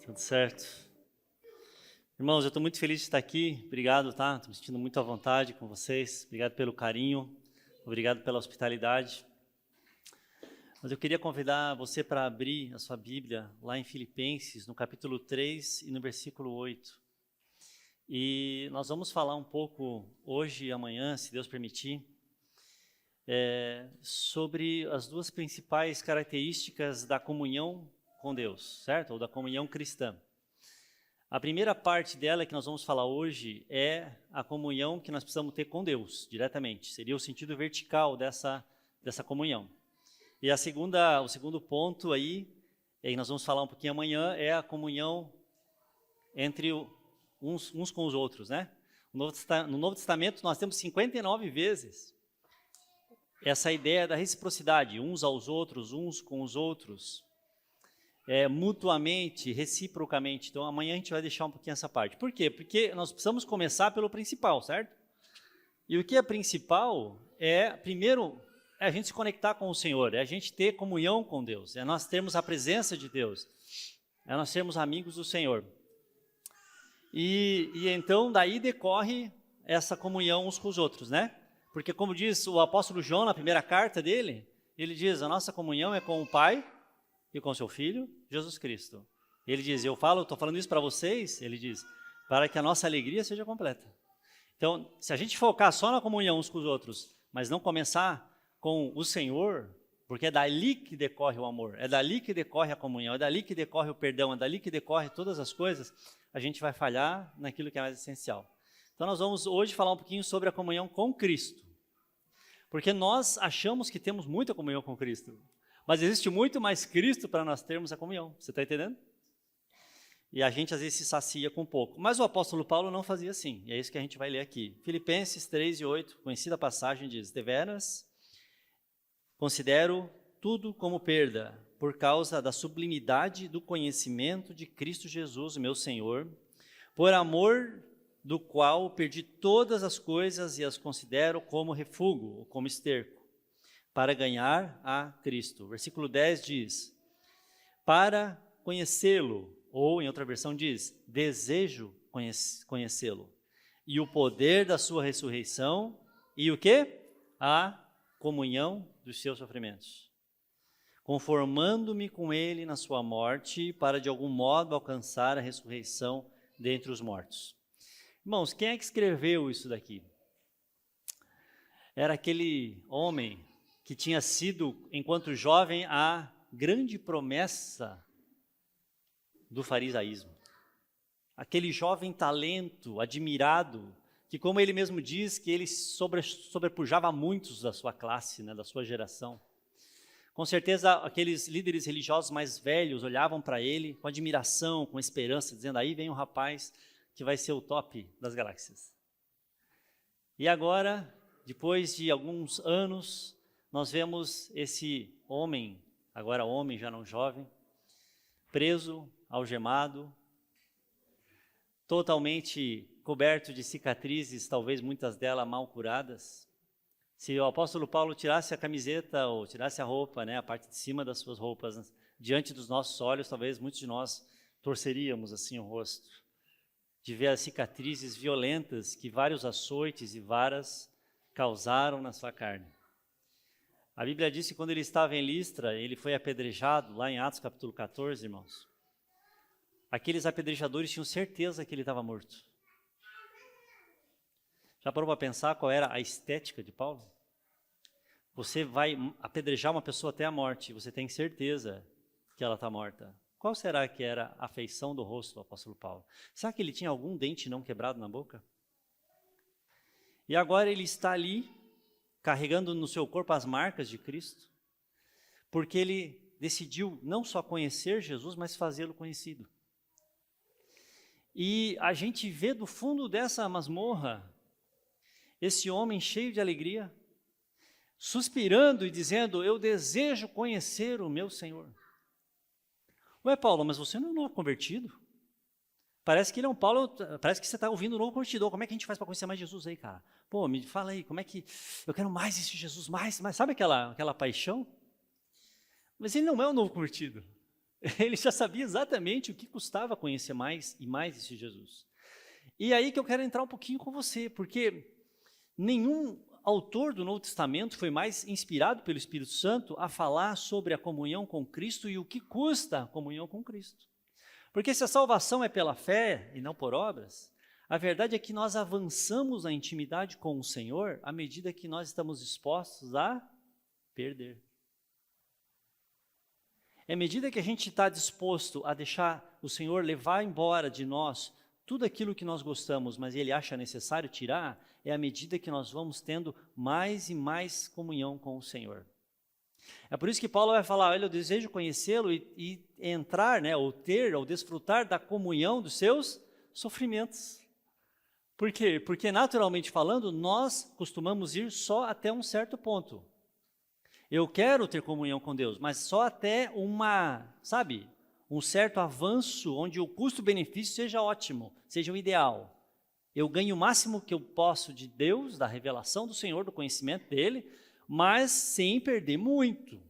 Tudo certo. Irmãos, eu estou muito feliz de estar aqui. Obrigado, tá? Estou me sentindo muito à vontade com vocês. Obrigado pelo carinho. Obrigado pela hospitalidade. Mas eu queria convidar você para abrir a sua Bíblia lá em Filipenses, no capítulo 3 e no versículo 8. E nós vamos falar um pouco hoje e amanhã, se Deus permitir, sobre as duas principais características da comunhão com Deus, certo? Ou da comunhão cristã. A primeira parte dela que nós vamos falar hoje é a comunhão que nós precisamos ter com Deus, diretamente. Seria o sentido vertical dessa comunhão. E o segundo ponto aí, e aí nós vamos falar um pouquinho amanhã, é a comunhão entre uns com os outros, né? No Novo Testamento nós temos 59 vezes essa ideia da reciprocidade, uns aos outros, uns com os outros. Mutuamente, reciprocamente. Então amanhã a gente vai deixar um pouquinho essa parte. Por quê? Porque nós precisamos começar pelo principal, certo? E o que é principal primeiro, é a gente se conectar com o Senhor, é a gente ter comunhão com Deus, é nós termos a presença de Deus, é nós sermos amigos do Senhor. E então daí decorre essa comunhão uns com os outros, né? Porque como diz o apóstolo João na primeira carta dele, ele diz, a nossa comunhão é com o Pai e com seu Filho, Jesus Cristo. Ele diz, estou falando isso para vocês, ele diz, para que a nossa alegria seja completa. Então, se a gente focar só na comunhão uns com os outros, mas não começar com o Senhor, porque é dali que decorre o amor, é dali que decorre a comunhão, é dali que decorre o perdão, é dali que decorre todas as coisas, a gente vai falhar naquilo que é mais essencial. Então, nós vamos hoje falar um pouquinho sobre a comunhão com Cristo. Porque nós achamos que temos muita comunhão com Cristo. Mas existe muito mais Cristo para nós termos a comunhão. Você está entendendo? E a gente às vezes se sacia com pouco. Mas o apóstolo Paulo não fazia assim. E é isso que a gente vai ler aqui. Filipenses 3 e 8, conhecida passagem, diz, deveras, considero tudo como perda, por causa da sublimidade do conhecimento de Cristo Jesus, meu Senhor, por amor do qual perdi todas as coisas e as considero como refúgio, ou como esterco, para ganhar a Cristo. Versículo 10 diz, para conhecê-lo, ou em outra versão diz, desejo conhecê-lo, e o poder da sua ressurreição, e o quê? A comunhão dos seus sofrimentos, conformando-me com ele na sua morte, para de algum modo alcançar a ressurreição dentre os mortos. Irmãos, quem é que escreveu isso daqui? Era aquele homem que tinha sido, enquanto jovem, a grande promessa do farisaísmo. Aquele jovem talento, admirado, que como ele mesmo diz, que ele sobrepujava muitos da sua classe, né, da sua geração. Com certeza, aqueles líderes religiosos mais velhos olhavam para ele com admiração, com esperança, dizendo, aí vem um rapaz que vai ser o top das galáxias. E agora, depois de alguns anos, nós vemos esse homem, agora homem, já não jovem, preso, algemado, totalmente coberto de cicatrizes, talvez muitas delas mal curadas. Se o apóstolo Paulo tirasse a camiseta ou tirasse a roupa, né, a parte de cima das suas roupas, diante dos nossos olhos, talvez muitos de nós torceríamos assim o rosto, de ver as cicatrizes violentas que vários açoites e varas causaram na sua carne. A Bíblia diz que quando ele estava em Listra, ele foi apedrejado, lá em Atos capítulo 14, irmãos. Aqueles apedrejadores tinham certeza que ele estava morto. Já parou para pensar qual era a estética de Paulo? Você vai apedrejar uma pessoa até a morte, você tem certeza que ela está morta. Qual será que era a feição do rosto do apóstolo Paulo? Será que ele tinha algum dente não quebrado na boca? E agora ele está ali, carregando no seu corpo as marcas de Cristo, porque ele decidiu não só conhecer Jesus, mas fazê-lo conhecido. E a gente vê do fundo dessa masmorra, esse homem cheio de alegria, suspirando e dizendo, eu desejo conhecer o meu Senhor. Ué, Paulo, mas você não é um novo convertido? Parece que ele é um Paulo, parece que você está ouvindo um novo convertido. Como é que a gente faz para conhecer mais Jesus aí, cara? Pô, me fala aí, como é que... Eu quero mais esse Jesus, mais. Sabe aquela paixão? Mas ele não é um novo convertido. Ele já sabia exatamente o que custava conhecer mais e mais esse Jesus. E aí que eu quero entrar um pouquinho com você, porque nenhum autor do Novo Testamento foi mais inspirado pelo Espírito Santo a falar sobre a comunhão com Cristo e o que custa a comunhão com Cristo. Porque se a salvação é pela fé e não por obras, a verdade é que nós avançamos na intimidade com o Senhor à medida que nós estamos dispostos a perder. É à medida que a gente está disposto a deixar o Senhor levar embora de nós tudo aquilo que nós gostamos, mas Ele acha necessário tirar, é à medida que nós vamos tendo mais e mais comunhão com o Senhor. É por isso que Paulo vai falar, olha, eu desejo conhecê-lo e entrar, né, ou ter, ou desfrutar da comunhão dos seus sofrimentos. Por quê? Porque naturalmente falando, nós costumamos ir só até um certo ponto. Eu quero ter comunhão com Deus, mas só até um certo avanço onde o custo-benefício seja ótimo, seja o ideal. Eu ganho o máximo que eu posso de Deus, da revelação do Senhor, do conhecimento dEle, mas sem perder muito.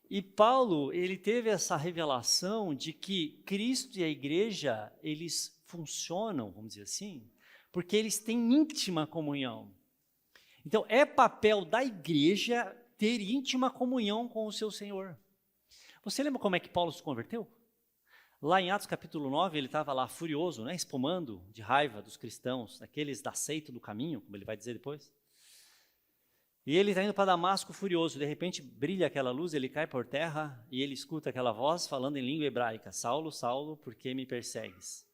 E Paulo, ele teve essa revelação de que Cristo e a igreja, eles funcionam, vamos dizer assim, porque eles têm íntima comunhão. Então, é papel da igreja ter íntima comunhão com o seu Senhor. Você lembra como é que Paulo se converteu? Lá em Atos capítulo 9, ele estava lá furioso, né, espumando de raiva dos cristãos, daqueles da seita do caminho, como ele vai dizer depois. E ele está indo para Damasco furioso, de repente brilha aquela luz, ele cai por terra e ele escuta aquela voz falando em língua hebraica, Saulo, Saulo, por que me persegues?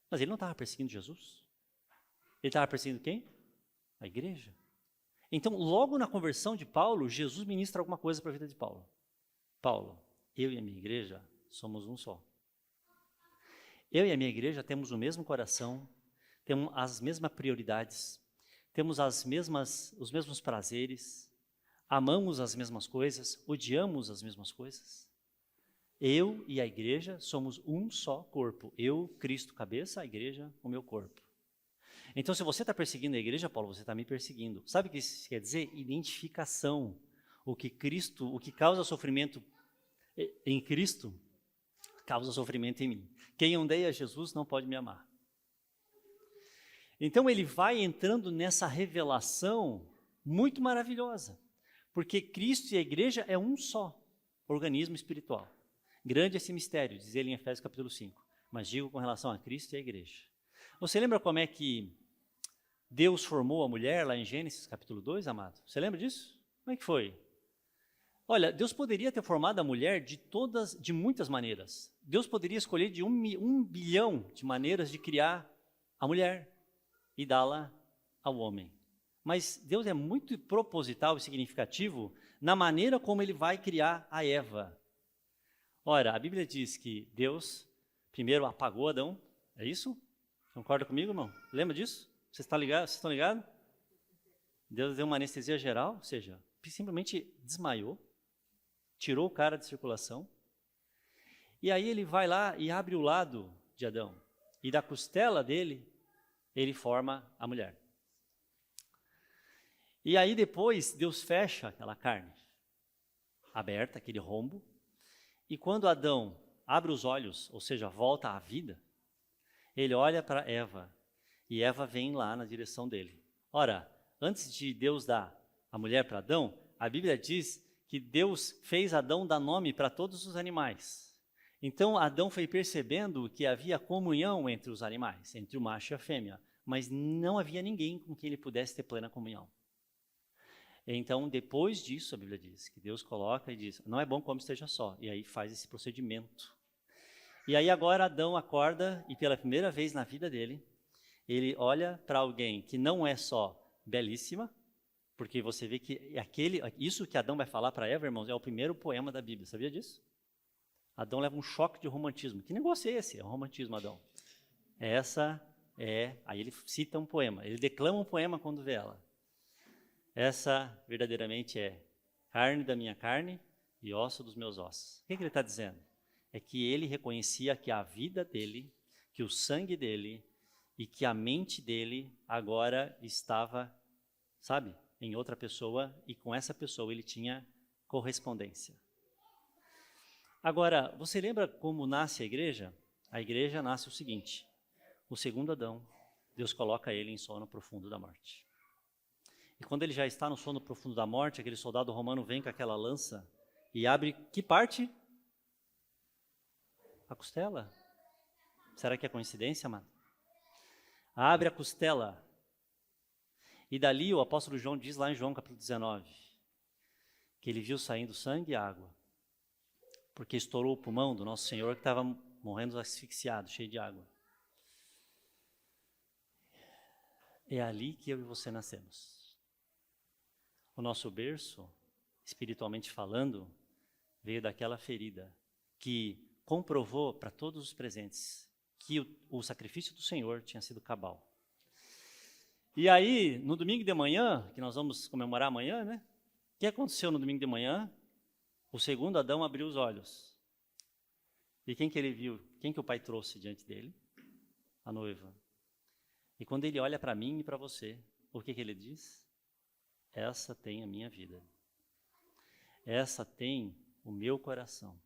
Mas ele não estava perseguindo Jesus. Ele estava perseguindo quem? A igreja. Então, logo na conversão de Paulo, Jesus ministra alguma coisa para a vida de Paulo. Paulo, eu e a minha igreja somos um só. Eu e a minha igreja temos o mesmo coração, temos as mesmas prioridades, temos os mesmos prazeres, amamos as mesmas coisas, odiamos as mesmas coisas. Eu e a igreja somos um só corpo. Eu, Cristo, cabeça, a igreja, o meu corpo. Então, se você está perseguindo a igreja, Paulo, você está me perseguindo. Sabe o que isso quer dizer? Identificação. O que causa sofrimento em Cristo, causa sofrimento em mim. Quem odeia Jesus não pode me amar. Então, ele vai entrando nessa revelação muito maravilhosa. Porque Cristo e a igreja é um só organismo espiritual. Grande esse mistério, diz ele em Efésios capítulo 5. Mas digo com relação a Cristo e a igreja. Você lembra como é que Deus formou a mulher lá em Gênesis capítulo 2, amado? Você lembra disso? Como é que foi? Olha, Deus poderia ter formado a mulher de muitas maneiras. Deus poderia escolher de 1 bilhão de maneiras de criar a mulher e dá-la ao homem. Mas Deus é muito proposital e significativo na maneira como Ele vai criar a Eva. Ora, a Bíblia diz que Deus primeiro apagou Adão, é isso? Concorda comigo, irmão? Lembra disso? Vocês estão ligados? Deus deu uma anestesia geral, ou seja, simplesmente desmaiou, tirou o cara de circulação, e aí ele vai lá e abre o lado de Adão, e da costela dele, ele forma a mulher. E aí depois, Deus fecha aquela carne aberta, aquele rombo, e quando Adão abre os olhos, ou seja, volta à vida, ele olha para Eva, e Eva vem lá na direção dele. Ora, antes de Deus dar a mulher para Adão, a Bíblia diz que Deus fez Adão dar nome para todos os animais. Então, Adão foi percebendo que havia comunhão entre os animais, entre o macho e a fêmea, mas não havia ninguém com quem ele pudesse ter plena comunhão. Então, depois disso, a Bíblia diz que Deus coloca e diz, não é bom que o homem esteja só, e aí faz esse procedimento. E aí agora Adão acorda e pela primeira vez na vida dele, ele olha para alguém que não é só belíssima, porque você vê que isso que Adão vai falar para Eva, irmãos, é o primeiro poema da Bíblia, sabia disso? Adão leva um choque de romantismo. Que negócio é esse? É um romantismo, Adão. Aí ele cita um poema, ele declama um poema quando vê ela. Essa verdadeiramente é carne da minha carne e osso dos meus ossos. O que ele está dizendo? É que ele reconhecia que a vida dele, que o sangue dele e que a mente dele agora estava, em outra pessoa, e com essa pessoa ele tinha correspondência. Agora, você lembra como nasce a igreja? A igreja nasce o seguinte: o segundo Adão, Deus coloca ele em sono profundo da morte. E quando ele já está no sono profundo da morte, aquele soldado romano vem com aquela lança e abre que parte? A costela. Será que é coincidência, mano? Abre a costela. E dali o apóstolo João diz lá em João capítulo 19, que ele viu saindo sangue e água, porque estourou o pulmão do nosso Senhor que estava morrendo asfixiado, cheio de água. É ali que eu e você nascemos. O nosso berço, espiritualmente falando, veio daquela ferida que comprovou para todos os presentes que o sacrifício do Senhor tinha sido cabal. E aí, no domingo de manhã, que nós vamos comemorar amanhã, né? O que aconteceu no domingo de manhã? O segundo Adão abriu os olhos. E quem que ele viu? Quem que o pai trouxe diante dele? A noiva. E quando ele olha para mim e para você, o que ele diz? Essa tem a minha vida. Essa tem o meu coração.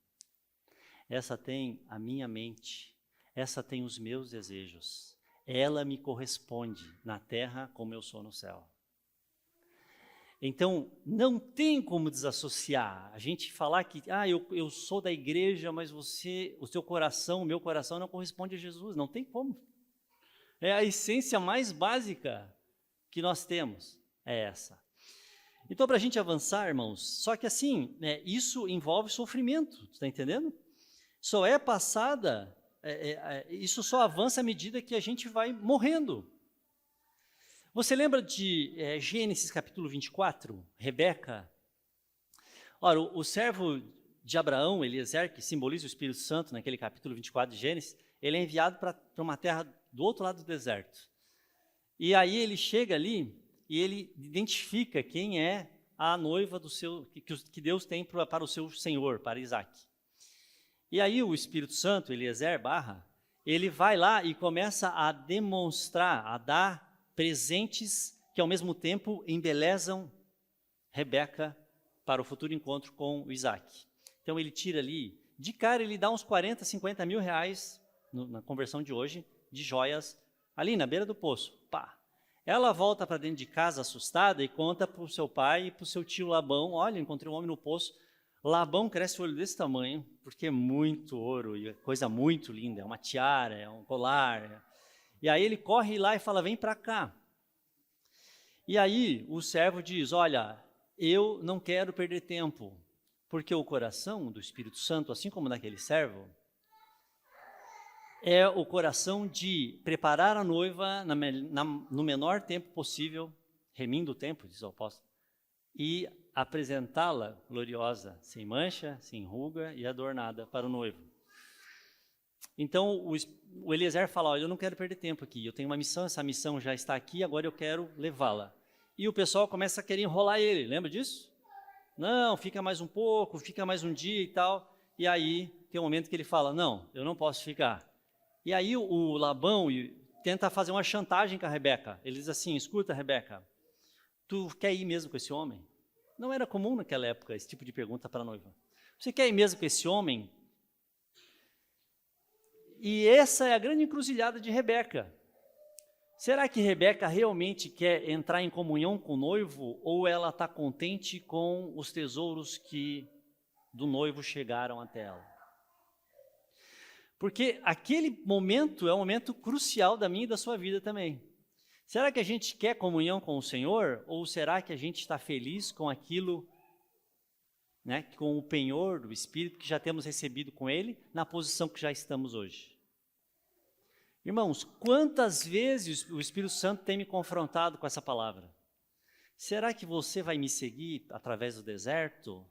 Essa tem a minha mente. Essa tem os meus desejos. Ela me corresponde na terra como eu sou no céu. Então, não tem como desassociar. A gente falar que, eu sou da igreja, mas o seu coração, o meu coração não corresponde a Jesus. Não tem como. É a essência mais básica que nós temos, é essa. Então, para a gente avançar, irmãos, só que assim, isso envolve sofrimento, está entendendo? Só é passada, isso só avança à medida que a gente vai morrendo. Você lembra de Gênesis capítulo 24, Rebeca? Ora, o servo de Abraão, Eliezer, que simboliza o Espírito Santo naquele capítulo 24 de Gênesis, ele é enviado para uma terra do outro lado do deserto. E aí ele chega ali e ele identifica quem é a noiva que Deus tem para o seu senhor, para Isaac. E aí o Espírito Santo, Eliezer, ele vai lá e começa a demonstrar, a dar presentes que ao mesmo tempo embelezam Rebeca para o futuro encontro com o Isaac. Então ele tira ali, de cara ele dá uns 40, 50 mil reais, na conversão de hoje, de joias, ali na beira do poço. Pá. Ela volta para dentro de casa assustada e conta para o seu pai e para o seu tio Labão: olha, encontrei um homem no poço. Labão cresce o olho desse tamanho, porque é muito ouro e coisa muito linda, é uma tiara, é um colar. E aí ele corre lá e fala: vem para cá. E aí o servo diz: olha, eu não quero perder tempo, porque o coração do Espírito Santo, assim como daquele servo, é o coração de preparar a noiva no menor tempo possível, remindo o tempo, diz o apóstolo, e apresentá-la gloriosa, sem mancha, sem ruga e adornada para o noivo. Então o Eliezer fala: olha, eu não quero perder tempo aqui, eu tenho uma missão, essa missão já está aqui, agora eu quero levá-la. E o pessoal começa a querer enrolar ele, lembra disso? Não, fica mais um pouco, fica mais um dia e tal. E aí tem um momento que ele fala: não, eu não posso ficar. E aí o Labão tenta fazer uma chantagem com a Rebeca. Ele diz assim: escuta, Rebeca, tu quer ir mesmo com esse homem? Não era comum naquela época esse tipo de pergunta para a noiva. Você quer ir mesmo com esse homem? E essa é a grande encruzilhada de Rebeca. Será que Rebeca realmente quer entrar em comunhão com o noivo, ou ela está contente com os tesouros que do noivo chegaram até ela? Porque aquele momento é um momento crucial da minha e da sua vida também. Será que a gente quer comunhão com o Senhor, ou será que a gente está feliz com aquilo, né, com o penhor do Espírito que já temos recebido com Ele, na posição que já estamos hoje? Irmãos, quantas vezes o Espírito Santo tem me confrontado com essa palavra? Será que você vai me seguir através do deserto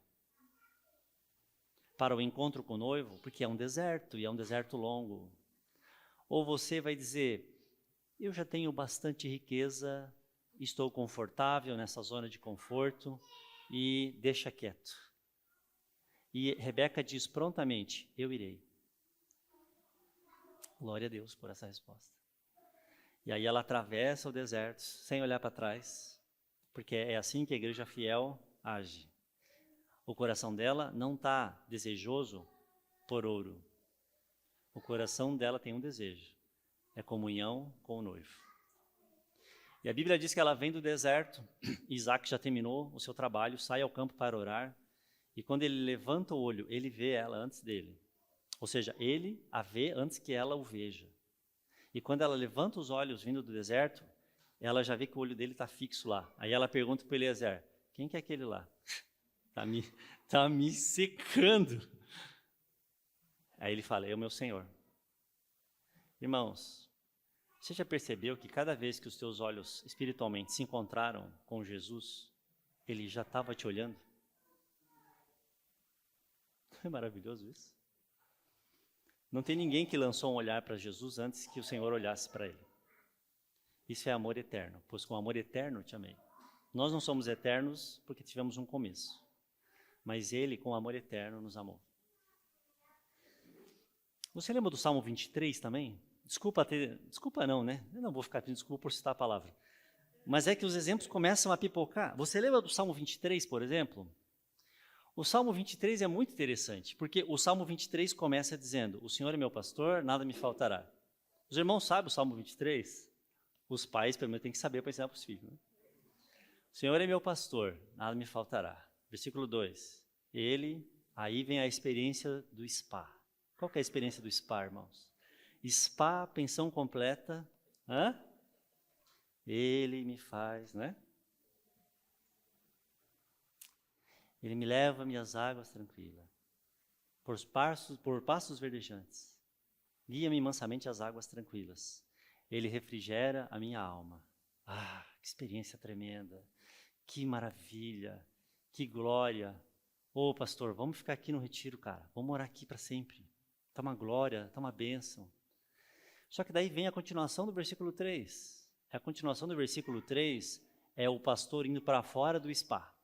para o encontro com o noivo? Porque é um deserto e é um deserto longo. Ou você vai dizer: eu já tenho bastante riqueza, estou confortável nessa zona de conforto e deixa quieto. E Rebeca diz prontamente: eu irei. Glória a Deus por essa resposta. E aí ela atravessa o deserto sem olhar para trás, porque é assim que a igreja fiel age. O coração dela não está desejoso por ouro. O coração dela tem um desejo, é comunhão com o noivo. E a Bíblia diz que ela vem do deserto, Isaac já terminou o seu trabalho, sai ao campo para orar, e quando ele levanta o olho, ele vê ela antes dele. Ou seja, ele a vê antes que ela o veja. E quando ela levanta os olhos vindo do deserto, ela já vê que o olho dele está fixo lá. Aí ela pergunta para Eliezer, quem que é aquele lá? Tá me secando. Aí ele fala, é o meu Senhor. Irmãos, você já percebeu que cada vez que os teus olhos espiritualmente se encontraram com Jesus, ele já estava te olhando? Não é maravilhoso isso? Não tem ninguém que lançou um olhar para Jesus antes que o Senhor olhasse para ele. Isso é amor eterno, pois com amor eterno te amei. Nós não somos eternos porque tivemos um começo, mas ele com amor eterno nos amou. Você lembra do Salmo 23 também? Desculpa não, né? Eu não vou ficar pedindo desculpa por citar a palavra. Mas é que os exemplos começam a pipocar. Você lembra do Salmo 23, por exemplo? O Salmo 23 é muito interessante, porque o Salmo 23 começa dizendo, o Senhor é meu pastor, nada me faltará. Os irmãos sabem o Salmo 23? Os pais, pelo menos, têm que saber para ensinar para os filhos. Né? O Senhor é meu pastor, nada me faltará. Versículo 2. Aí vem a experiência do spa. Qual que é a experiência do spa, irmãos? Spa, pensão completa. Ele me faz, né? Ele me leva a minhas águas tranquilas, por pastos verdejantes. Guia-me mansamente às águas tranquilas. Ele refrigera a minha alma. Ah, que experiência tremenda. Que maravilha. Que glória. Ô, pastor, vamos ficar aqui no retiro, cara. Vamos morar aqui para sempre. Está uma glória, está uma bênção. Só que daí vem a continuação do versículo 3. A continuação do versículo 3 é o pastor indo para fora do spa.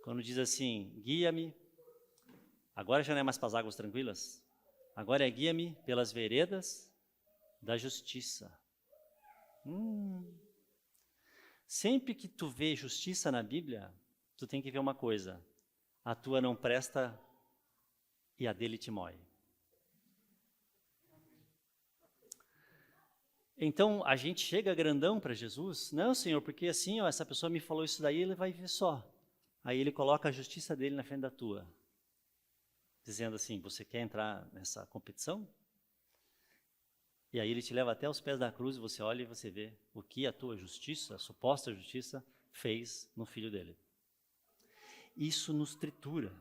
Quando diz assim, guia-me, agora já não é mais para as águas tranquilas, agora é guia-me pelas veredas da justiça. Sempre que tu vê justiça na Bíblia, tu tem que ver uma coisa, a tua não presta e a dele te moe. Então, a gente chega grandão para Jesus, não, Senhor, porque assim, essa pessoa me falou isso daí, ele vai ver só. Aí ele coloca a justiça dele na frente da tua, dizendo assim, você quer entrar nessa competição? E aí ele te leva até os pés da cruz e você olha e você vê o que a tua justiça, a suposta justiça, fez no filho dele. Isso nos tritura.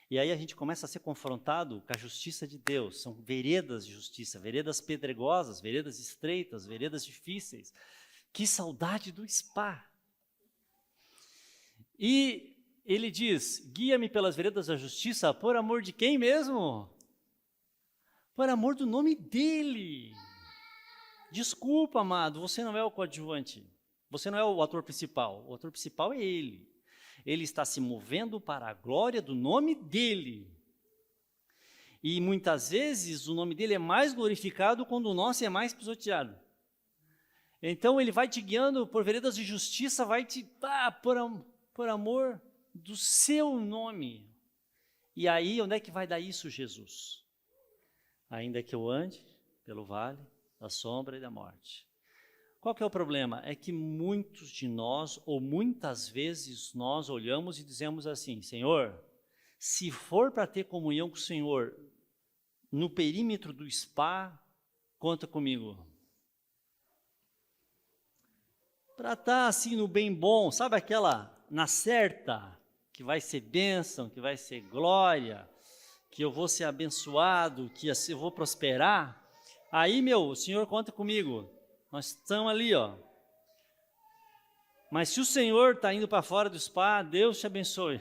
E aí a gente começa a ser confrontado com a justiça de Deus. São veredas de justiça, veredas pedregosas, veredas estreitas, veredas difíceis. Que saudade do spa! E ele diz, guia-me pelas veredas da justiça, por amor de quem mesmo? Por amor do nome dele. Desculpa, amado, você não é o coadjuvante. Você não é o ator principal. O ator principal é ele. Ele está se movendo para a glória do nome dele. E muitas vezes o nome dele é mais glorificado quando o nosso é mais pisoteado. Então ele vai te guiando por veredas de justiça, vai te por amor do seu nome. E aí, onde é que vai dar isso, Jesus? Ainda que eu ande pelo vale da sombra e da morte. Qual que é o problema? É que muitos de nós, ou muitas vezes, nós olhamos e dizemos assim, Senhor, se for para ter comunhão com o Senhor no perímetro do spa, conta comigo. Para estar assim no bem bom, sabe aquela na certa, que vai ser bênção, que vai ser glória, que eu vou ser abençoado, que eu vou prosperar, aí, o Senhor conta comigo. Nós estamos ali, ó. Mas se o Senhor está indo para fora do spa, Deus te abençoe.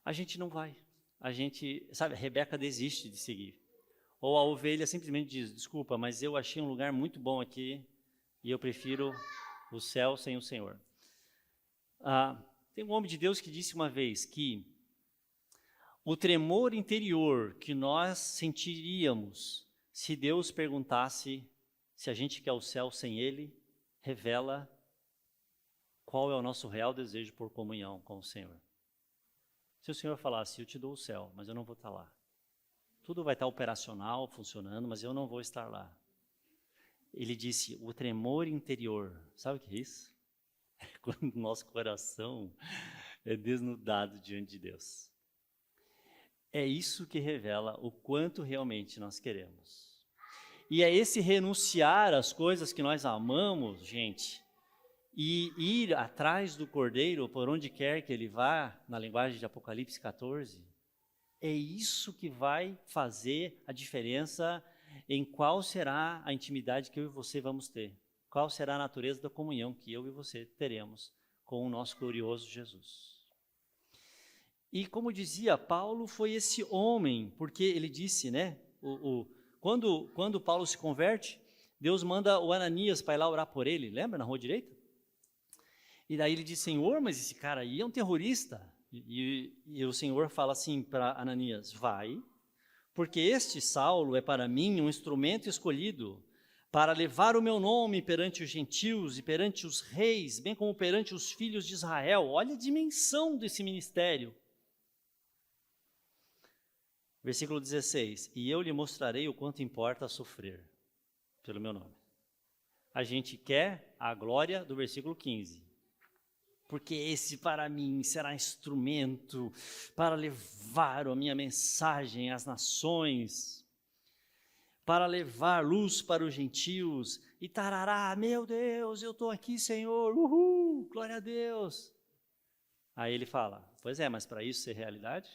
A gente não vai. A gente, sabe, a Rebeca desiste de seguir. Ou a ovelha simplesmente diz, desculpa, mas eu achei um lugar muito bom aqui e eu prefiro o céu sem o Senhor. Tem um homem de Deus que disse uma vez que o tremor interior que nós sentiríamos se Deus perguntasse se a gente quer o céu sem Ele, revela qual é o nosso real desejo por comunhão com o Senhor. Se o Senhor falasse, eu te dou o céu, mas eu não vou estar lá. Tudo vai estar operacional, funcionando, mas eu não vou estar lá. Ele disse, o tremor interior, sabe o que é isso? É quando o nosso coração é desnudado diante de Deus. É isso que revela o quanto realmente nós queremos. E é esse renunciar às coisas que nós amamos, gente, e ir atrás do Cordeiro por onde quer que ele vá, na linguagem de Apocalipse 14, é isso que vai fazer a diferença em qual será a intimidade que eu e você vamos ter, qual será a natureza da comunhão que eu e você teremos com o nosso glorioso Jesus. E como dizia, Paulo foi esse homem, porque ele disse, né, quando Paulo se converte, Deus manda o Ananias para ir lá orar por ele, lembra, na rua direita? E daí ele diz, Senhor, mas esse cara aí é um terrorista. E o Senhor fala assim para Ananias, vai, porque este Saulo é para mim um instrumento escolhido para levar o meu nome perante os gentios e perante os reis, bem como perante os filhos de Israel. Olha a dimensão desse ministério. Versículo 16, e eu lhe mostrarei o quanto importa sofrer pelo meu nome. A gente quer a glória do versículo 15. Porque esse para mim será instrumento para levar a minha mensagem às nações, para levar luz para os gentios, e tarará, meu Deus, eu estou aqui, Senhor, uhul, glória a Deus. Aí ele fala, pois é, mas para isso ser realidade,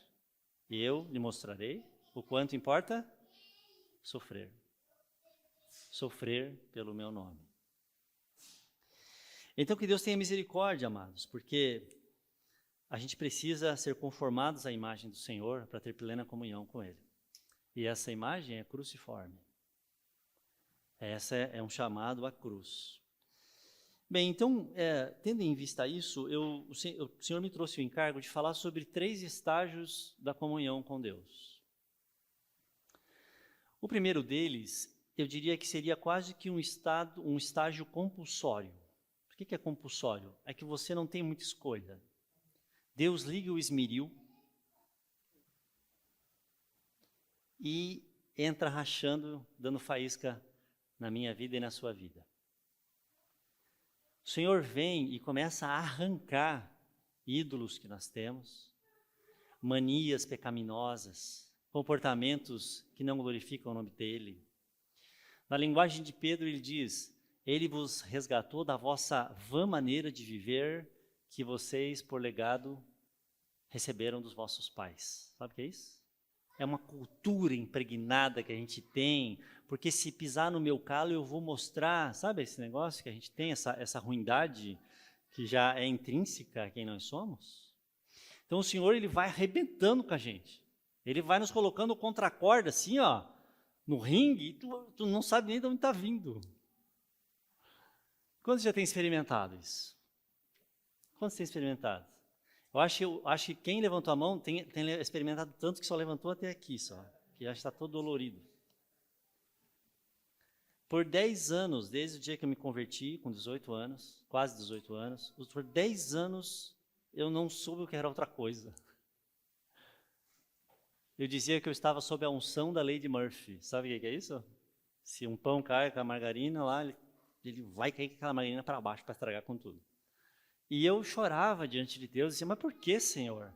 eu lhe mostrarei o quanto importa sofrer. Sofrer pelo meu nome. Então que Deus tenha misericórdia, amados, porque a gente precisa ser conformados à imagem do Senhor para ter plena comunhão com Ele. E essa imagem é cruciforme. Essa é um chamado à cruz. Bem, então, tendo em vista isso, o Senhor me trouxe o encargo de falar sobre 3 estágios da comunhão com Deus. O primeiro deles, eu diria que seria quase que um estágio compulsório. O que é compulsório? É que você não tem muita escolha. Deus liga o esmeril e entra rachando, dando faísca na minha vida e na sua vida. O Senhor vem e começa a arrancar ídolos que nós temos, manias pecaminosas, comportamentos que não glorificam o nome dEle. Na linguagem de Pedro ele diz, Ele vos resgatou da vossa vã maneira de viver que vocês, por legado, receberam dos vossos pais. Sabe o que é isso? É uma cultura impregnada que a gente tem, porque se pisar no meu calo eu vou mostrar, sabe esse negócio que a gente tem, essa ruindade que já é intrínseca a quem nós somos? Então o Senhor, Ele vai arrebentando com a gente. Ele vai nos colocando contra a corda, assim, ó, no ringue, e tu não sabe nem de onde está vindo. Quantos já tem experimentado isso? Quantos tem experimentado? Eu acho que quem levantou a mão tem experimentado tanto que só levantou até aqui, só, que já está todo dolorido. Por 10 anos, desde o dia que eu me converti, com 18 anos, quase 18 anos, por 10 anos eu não soube o que era outra coisa. Eu dizia que eu estava sob a unção da lei de Murphy. Sabe o que é isso? Se um pão cai com a margarina lá, ele vai cair com aquela margarina para baixo para estragar com tudo. E eu chorava diante de Deus e dizia, mas por que, Senhor?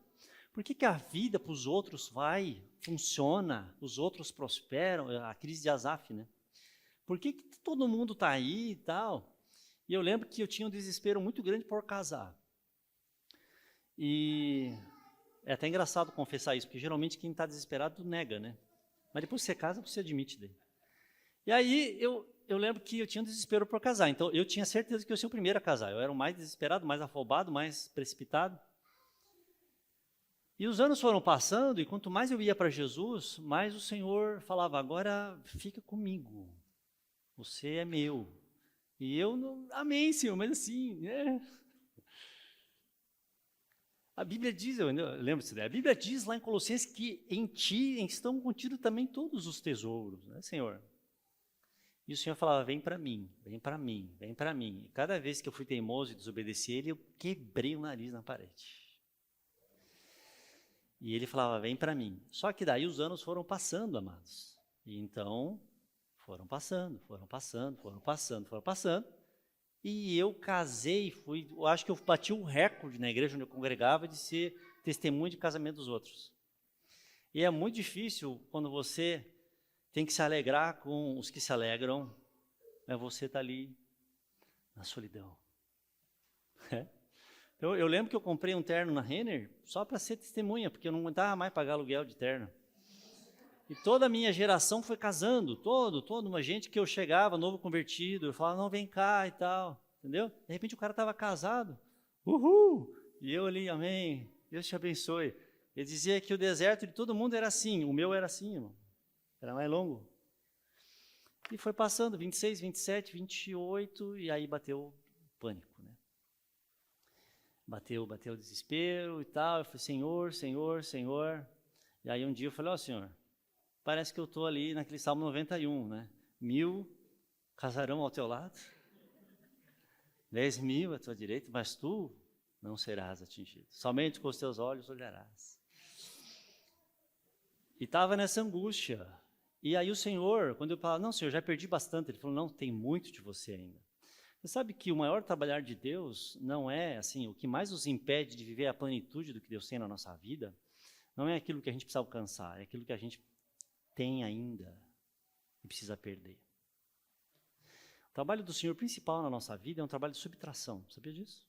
Por que a vida para os outros funciona, os outros prosperam? A crise de Asaf, né? Por que todo mundo está aí e tal? E eu lembro que eu tinha um desespero muito grande por casar. E é até engraçado confessar isso, porque geralmente quem está desesperado nega, né? Mas depois que você casa, você admite daí. E aí eu lembro que eu tinha um desespero por casar, então eu tinha certeza que eu ia ser o primeiro a casar. Eu era o mais desesperado, mais afobado, mais precipitado. E os anos foram passando, e quanto mais eu ia para Jesus, mais o Senhor falava, agora fica comigo, você é meu. E eu, não, amém, Senhor, mas assim, A Bíblia diz, eu lembro disso, a Bíblia diz lá em Colossenses que em ti estão contidos também todos os tesouros, né, Senhor? E o Senhor falava, vem para mim, vem para mim, vem para mim. E cada vez que eu fui teimoso e desobedeci ele, eu quebrei o nariz na parede. E ele falava, vem para mim. Só que daí os anos foram passando, amados. E então, foram passando. E eu casei, eu acho que eu bati um recorde na igreja onde eu congregava de ser testemunho de casamento dos outros. E é muito difícil quando você tem que se alegrar com os que se alegram, mas você está ali na solidão. Eu lembro que eu comprei um terno na Renner só para ser testemunha, porque eu não aguentava mais pagar aluguel de terno. E toda a minha geração foi casando, toda uma gente que eu chegava, novo convertido, eu falava, não, vem cá e tal, entendeu? De repente o cara estava casado, uhul, e eu ali, amém, Deus te abençoe. Ele dizia que o deserto de todo mundo era assim, o meu era assim, irmão, era mais longo. E foi passando, 26, 27, 28, e aí bateu o pânico, né? Bateu o desespero e tal, eu falei, Senhor. E aí um dia eu falei, Senhor, parece que eu estou ali naquele Salmo 91, né? 1000 casarão ao teu lado, 10.000 à tua direita, mas tu não serás atingido. Somente com os teus olhos olharás. E estava nessa angústia. E aí o Senhor, quando eu falava, não, Senhor, já perdi bastante, Ele falou, não, tem muito de você ainda. Você sabe que o maior trabalhar de Deus não é, assim, o que mais nos impede de viver a plenitude do que Deus tem na nossa vida, não é aquilo que a gente precisa alcançar, é aquilo que a gente tem ainda e precisa perder. O trabalho do Senhor principal na nossa vida é um trabalho de subtração, sabia disso?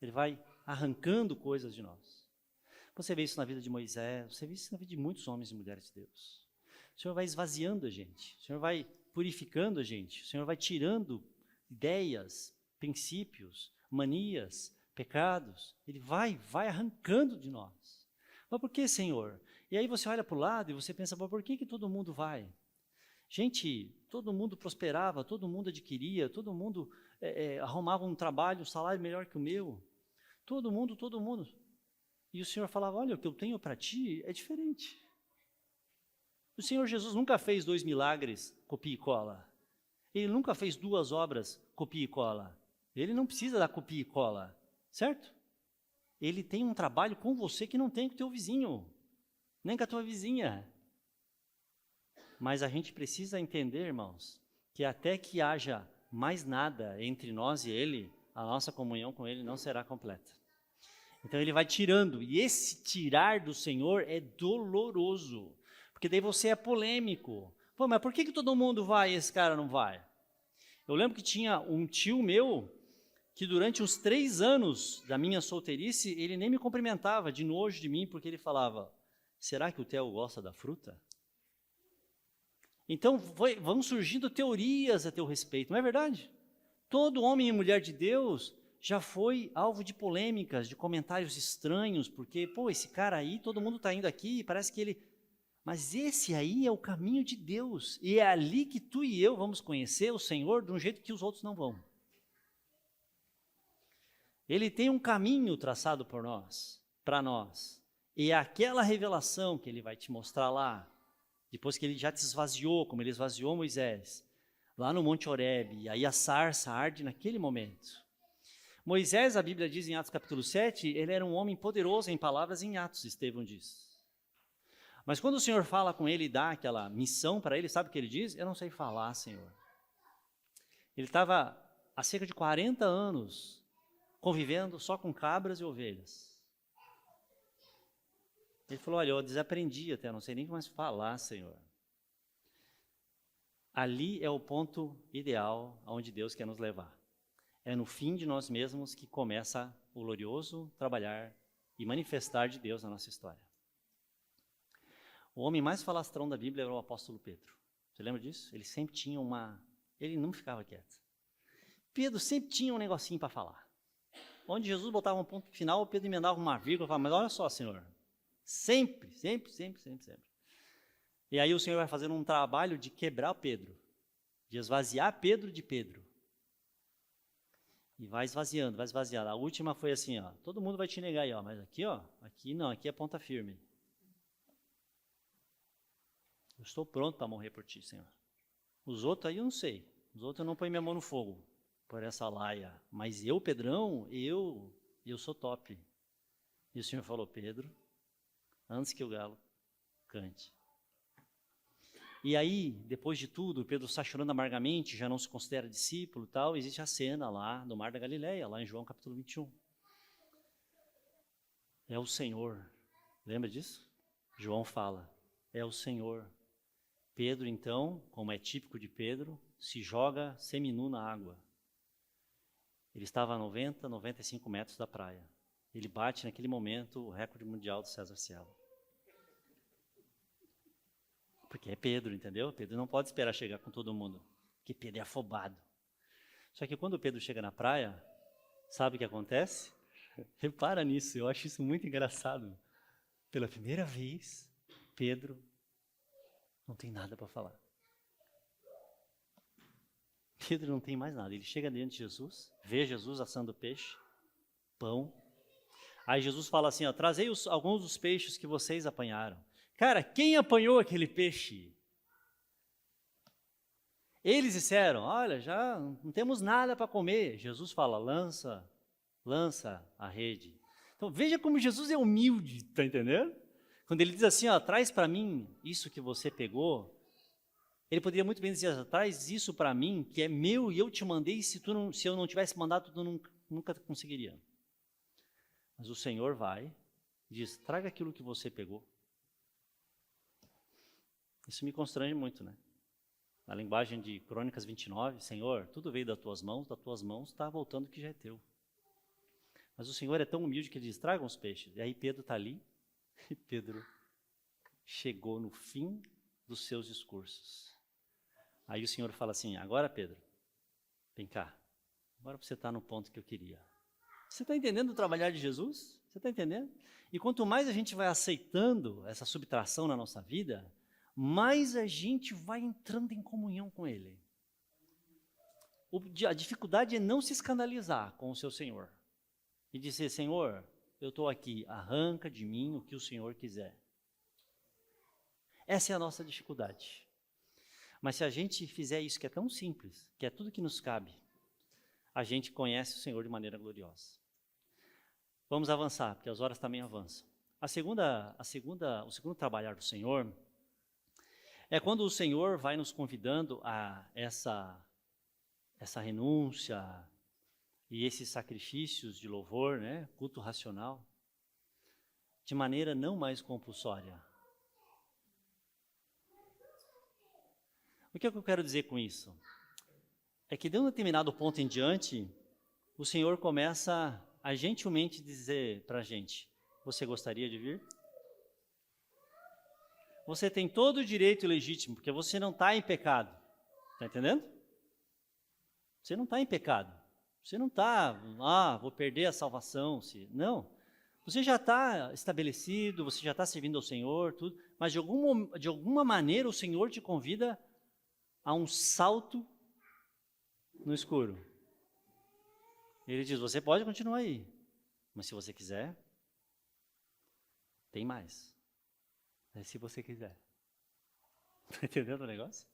Ele vai arrancando coisas de nós. Você vê isso na vida de Moisés, você vê isso na vida de muitos homens e mulheres de Deus. O Senhor vai esvaziando a gente, o Senhor vai purificando a gente, o Senhor vai tirando ideias, princípios, manias, pecados. Ele vai arrancando de nós. Mas por que, Senhor? E aí você olha para o lado e você pensa, por que todo mundo vai? Gente, todo mundo prosperava, todo mundo adquiria, todo mundo arrumava um trabalho, um salário melhor que o meu. Todo mundo. E o Senhor falava, olha, o que eu tenho para ti é diferente. O Senhor Jesus nunca fez 2 milagres, copia e cola. Ele nunca fez 2 obras, copia e cola. Ele não precisa da copia e cola, certo? Ele tem um trabalho com você que não tem com o teu vizinho, nem com a tua vizinha. Mas a gente precisa entender, irmãos, que até que haja mais nada entre nós e Ele, a nossa comunhão com Ele não será completa. Então Ele vai tirando, e esse tirar do Senhor é doloroso, porque daí você é polêmico. Pô, mas por que todo mundo vai e esse cara não vai? Eu lembro que tinha um tio meu, que durante uns 3 anos da minha solteirice, ele nem me cumprimentava de nojo de mim, porque ele falava, será que o Theo gosta da fruta? Então vão surgindo teorias a teu respeito, não é verdade? Todo homem e mulher de Deus já foi alvo de polêmicas, de comentários estranhos, porque, esse cara aí, todo mundo está indo aqui, parece que ele... Mas esse aí é o caminho de Deus, e é ali que tu e eu vamos conhecer o Senhor de um jeito que os outros não vão. Ele tem um caminho traçado por nós, para nós, e é aquela revelação que Ele vai te mostrar lá, depois que Ele já te esvaziou, como Ele esvaziou Moisés, lá no Monte Horebe, e aí a sarça arde naquele momento. Moisés, a Bíblia diz em Atos capítulo 7, ele era um homem poderoso em palavras, em atos, Estevão diz. Mas quando o Senhor fala com ele e dá aquela missão para ele, sabe o que ele diz? Eu não sei falar, Senhor. Ele estava há cerca de 40 anos convivendo só com cabras e ovelhas. Ele falou, olha, eu desaprendi até, não sei nem mais falar, Senhor. Ali é o ponto ideal aonde Deus quer nos levar. É no fim de nós mesmos que começa o glorioso trabalhar e manifestar de Deus na nossa história. O homem mais falastrão da Bíblia era o apóstolo Pedro. Você lembra disso? Ele sempre tinha ele não ficava quieto. Pedro sempre tinha um negocinho para falar. Onde Jesus botava um ponto final, o Pedro emendava uma vírgula e falava, mas olha só, Senhor, sempre. E aí o Senhor vai fazendo um trabalho de quebrar Pedro, de esvaziar Pedro de Pedro. E vai esvaziando. A última foi assim, todo mundo vai te negar aí, mas aqui não, aqui é ponta firme. Eu estou pronto para morrer por ti, Senhor. Os outros aí eu não sei, Os outros eu não ponho minha mão no fogo por essa laia. Mas eu, Pedrão, eu sou top. E o Senhor falou, Pedro, antes que o galo cante. E aí, depois de tudo, Pedro está chorando amargamente, já não se considera discípulo e tal. Existe a cena lá no Mar da Galileia, lá em João capítulo 21. É o Senhor. Lembra disso? João fala, é o Senhor. Pedro, então, como é típico de Pedro, se joga seminu na água. Ele estava a 90, 95 metros da praia. Ele bate naquele momento o recorde mundial do César Cielo. Porque é Pedro, entendeu? Pedro não pode esperar chegar com todo mundo, porque Pedro é afobado. Só que quando Pedro chega na praia, sabe o que acontece? Repara nisso, eu acho isso muito engraçado. Pela primeira vez, Pedro não tem nada para falar. Pedro não tem mais nada. Ele chega diante de Jesus, vê Jesus assando peixe, pão. Aí Jesus fala assim, ó, trazei alguns dos peixes que vocês apanharam. Cara, quem apanhou aquele peixe? Eles disseram, olha, já não temos nada para comer. Jesus fala, lança a rede. Então veja como Jesus é humilde, tá entendendo? Quando ele diz assim, ó, traz para mim isso que você pegou, ele poderia muito bem dizer, traz isso para mim, que é meu e eu te mandei, se eu não tivesse mandado, tu nunca conseguiria. Mas o Senhor vai, diz, traga aquilo que você pegou. Isso me constrange muito, né? Na linguagem de Crônicas 29, Senhor, tudo veio das tuas mãos está voltando o que já é teu. Mas o Senhor é tão humilde que ele diz, tragam os peixes. E aí Pedro está ali, e Pedro chegou no fim dos seus discursos. Aí o Senhor fala assim, agora Pedro, vem cá, agora você está no ponto que eu queria. Você está entendendo o trabalhar de Jesus? Você está entendendo? E quanto mais a gente vai aceitando essa subtração na nossa vida, mais a gente vai entrando em comunhão com Ele. A dificuldade é não se escandalizar com o seu Senhor. E dizer, Senhor, eu estou aqui, arranca de mim o que o Senhor quiser. Essa é a nossa dificuldade. Mas se a gente fizer isso que é tão simples, que é tudo que nos cabe, a gente conhece o Senhor de maneira gloriosa. Vamos avançar, porque as horas também avançam. O segundo trabalhar do Senhor é quando o Senhor vai nos convidando a essa renúncia e esses sacrifícios de louvor, né, culto racional, de maneira não mais compulsória. O que é que eu quero dizer com isso? É que de um determinado ponto em diante, o Senhor começa a gentilmente dizer para a gente, você gostaria de vir? Você tem todo o direito legítimo, porque você não está em pecado. Está entendendo? Você não está em pecado. Você não está, vou perder a salvação. Não. Você já está estabelecido, você já está servindo ao Senhor, tudo, mas de alguma maneira o Senhor te convida a um salto no escuro. Ele diz, você pode continuar aí, mas se você quiser, tem mais. É se você quiser. Está entendendo o negócio?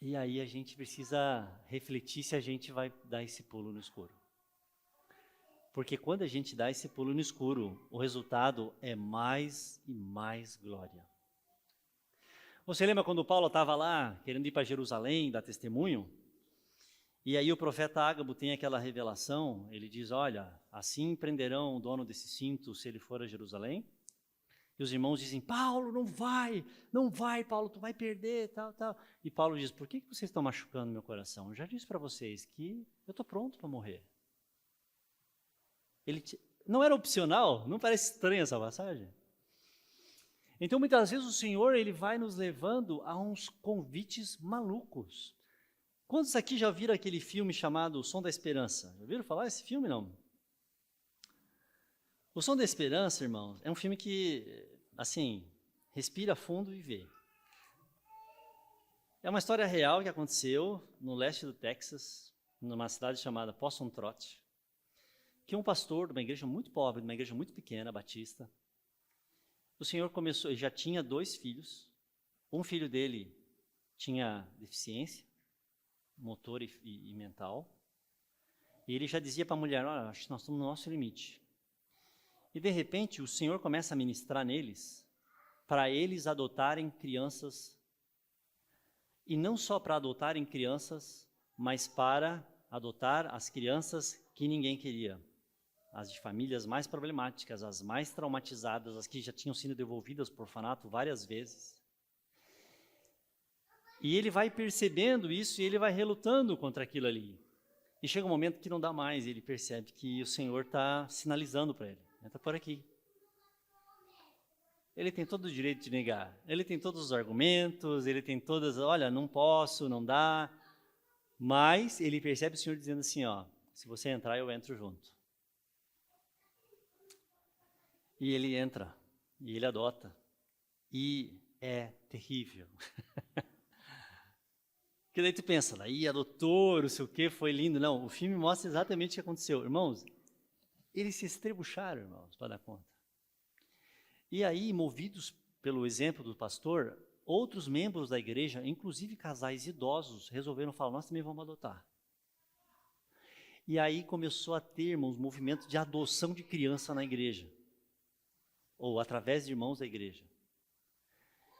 E aí a gente precisa refletir se a gente vai dar esse pulo no escuro. Porque quando a gente dá esse pulo no escuro, o resultado é mais e mais glória. Você lembra quando Paulo estava lá, querendo ir para Jerusalém, dar testemunho? E aí o profeta Ágabo tem aquela revelação, ele diz, olha, assim prenderão o dono desse cinto se ele for a Jerusalém. E os irmãos dizem, Paulo, não vai, Paulo, tu vai perder, tal. E Paulo diz, por que vocês estão machucando meu coração? Eu já disse para vocês que eu estou pronto para morrer. Não era opcional? Não parece estranha essa passagem? Então, muitas vezes o Senhor, Ele vai nos levando a uns convites malucos. Quantos aqui já viram aquele filme chamado O Som da Esperança? Já ouviram falar desse filme, não? O Som da Esperança, irmãos, é um filme que, assim, respira fundo e vê. É uma história real que aconteceu no leste do Texas, numa cidade chamada Possum Trot, que um pastor de uma igreja muito pobre, de uma igreja muito pequena, batista, o senhor começou, ele já tinha 2 filhos, Um filho dele tinha deficiência, motor e mental. E ele já dizia para a mulher, olha, acho que nós estamos no nosso limite. E de repente o Senhor começa a ministrar neles, para eles adotarem crianças, e não só para adotarem crianças, mas para adotar as crianças que ninguém queria. As de famílias mais problemáticas, as mais traumatizadas, as que já tinham sido devolvidas por orfanato várias vezes. E ele vai percebendo isso e ele vai relutando contra aquilo ali. E chega um momento que não dá mais, ele percebe que o Senhor está sinalizando para ele. Entra por aqui. Ele tem todo o direito de negar. Ele tem todos os argumentos, ele tem todas, olha, não posso, não dá. Mas ele percebe o Senhor dizendo assim, ó, se você entrar, eu entro junto. E ele entra, e ele adota. E é terrível. Porque daí tu pensa, aí adotou, não sei o que, foi lindo. Não, o filme mostra exatamente o que aconteceu. Irmãos, eles se estrebucharam, irmãos, para dar conta. E aí, movidos pelo exemplo do pastor, outros membros da igreja, inclusive casais idosos, resolveram falar, nós também vamos adotar. E aí começou a ter, irmãos, movimento de adoção de criança na igreja. Ou através de irmãos da igreja.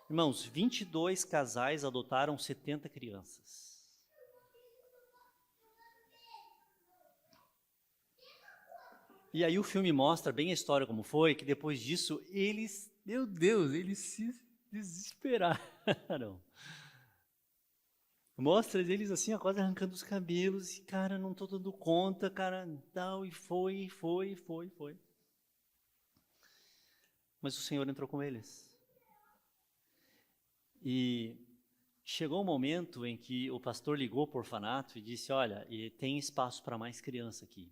Irmãos, 22 casais adotaram 70 crianças. E aí o filme mostra bem a história como foi, que depois disso eles, meu Deus, eles se desesperaram. Mostra eles assim, quase arrancando os cabelos, e cara, não estou dando conta, cara, tal, e foi. Mas o Senhor entrou com eles. E chegou um momento em que o pastor ligou para o orfanato e disse, olha, e tem espaço para mais criança aqui.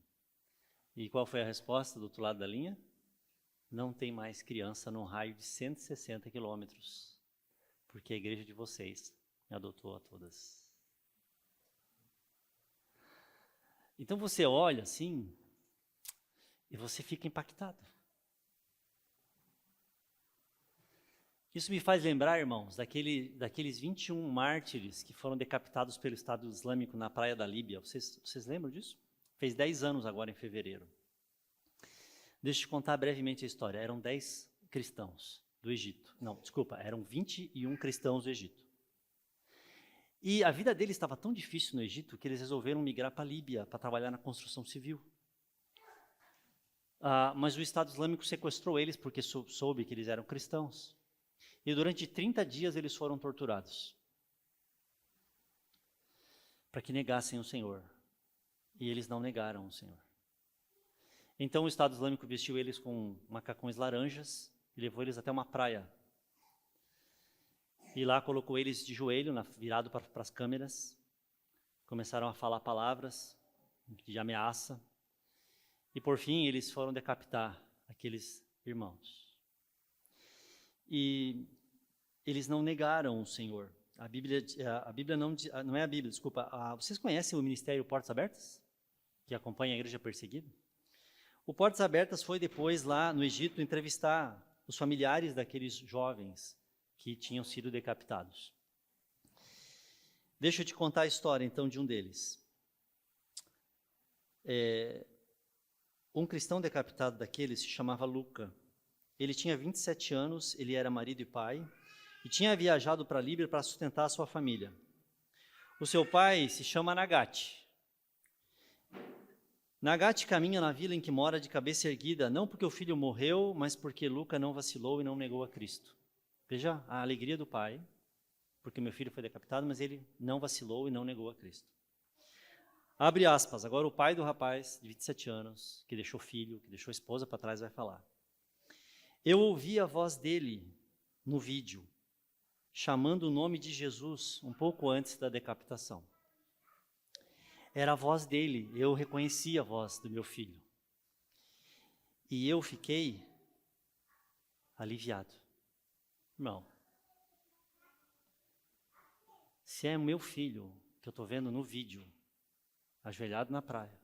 E qual foi a resposta do outro lado da linha? Não tem mais criança num raio de 160 quilômetros, porque a igreja de vocês me adotou a todas. Então você olha assim, e você fica impactado. Isso me faz lembrar, irmãos, daqueles 21 mártires que foram decapitados pelo Estado Islâmico na praia da Líbia. Vocês lembram disso? Fez 10 anos agora em fevereiro. Deixa eu te contar brevemente a história. Eram 10 cristãos do Egito. Não, desculpa, eram 21 cristãos do Egito. E a vida deles estava tão difícil no Egito que eles resolveram migrar para a Líbia para trabalhar na construção civil. Mas o Estado Islâmico sequestrou eles porque soube que eles eram cristãos. E durante 30 dias eles foram torturados para que negassem o Senhor. E eles não negaram o Senhor. Então o Estado Islâmico vestiu eles com macacões laranjas e levou eles até uma praia. E lá colocou eles de joelho, virado para as câmeras. Começaram a falar palavras de ameaça. E por fim eles foram decapitar aqueles irmãos. E eles não negaram o Senhor. A Bíblia não é a Bíblia, desculpa. Vocês conhecem o Ministério Portas Abertas? Que acompanha a igreja perseguida? O Portas Abertas foi depois lá no Egito entrevistar os familiares daqueles jovens que tinham sido decapitados. Deixa eu te contar a história então de um deles. Um cristão decapitado daqueles se chamava Luca. Ele tinha 27 anos, ele era marido e pai, e tinha viajado para a Líbia para sustentar a sua família. O seu pai se chama Nagate. Nagate caminha na vila em que mora de cabeça erguida, não porque o filho morreu, mas porque Luca não vacilou e não negou a Cristo. Veja a alegria do pai, porque meu filho foi decapitado, mas ele não vacilou e não negou a Cristo. Abre aspas, agora o pai do rapaz de 27 anos, que deixou filho, que deixou esposa para trás, vai falar. Eu ouvi a voz dele no vídeo, chamando o nome de Jesus um pouco antes da decapitação. Era a voz dele, eu reconheci a voz do meu filho. E eu fiquei aliviado. Irmão, se é meu filho que eu estou vendo no vídeo, ajoelhado na praia,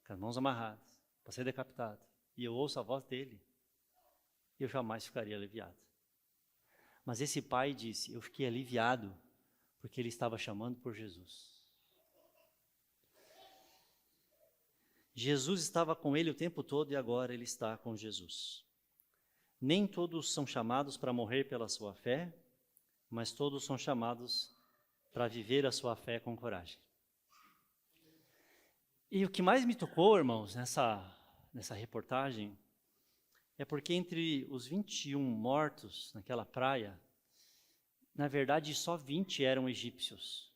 com as mãos amarradas, para ser decapitado, e eu ouço a voz dele, eu jamais ficaria aliviado. Mas esse pai disse, eu fiquei aliviado, porque ele estava chamando por Jesus. Jesus estava com ele o tempo todo e agora ele está com Jesus. Nem todos são chamados para morrer pela sua fé, mas todos são chamados para viver a sua fé com coragem. E o que mais me tocou, irmãos, nessa reportagem, é porque entre os 21 mortos naquela praia, na verdade só 20 eram egípcios.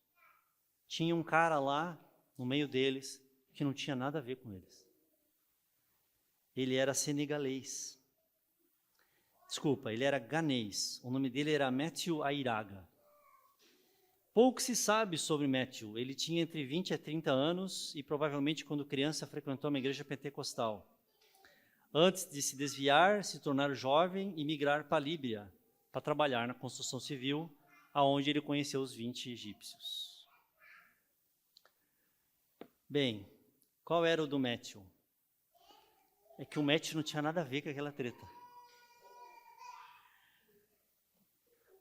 Tinha um cara lá, no meio deles, que não tinha nada a ver com eles. Ele era senegalês. Desculpa, ele era ganês. O nome dele era Matthew Airaga. Pouco se sabe sobre Matthew. Ele tinha entre 20 a 30 anos e provavelmente quando criança frequentou uma igreja pentecostal. Antes de se desviar, se tornar jovem e migrar para a Líbia, para trabalhar na construção civil, aonde ele conheceu os 20 egípcios. Bem, qual era o do Matthew? É que o Matthew não tinha nada a ver com aquela treta.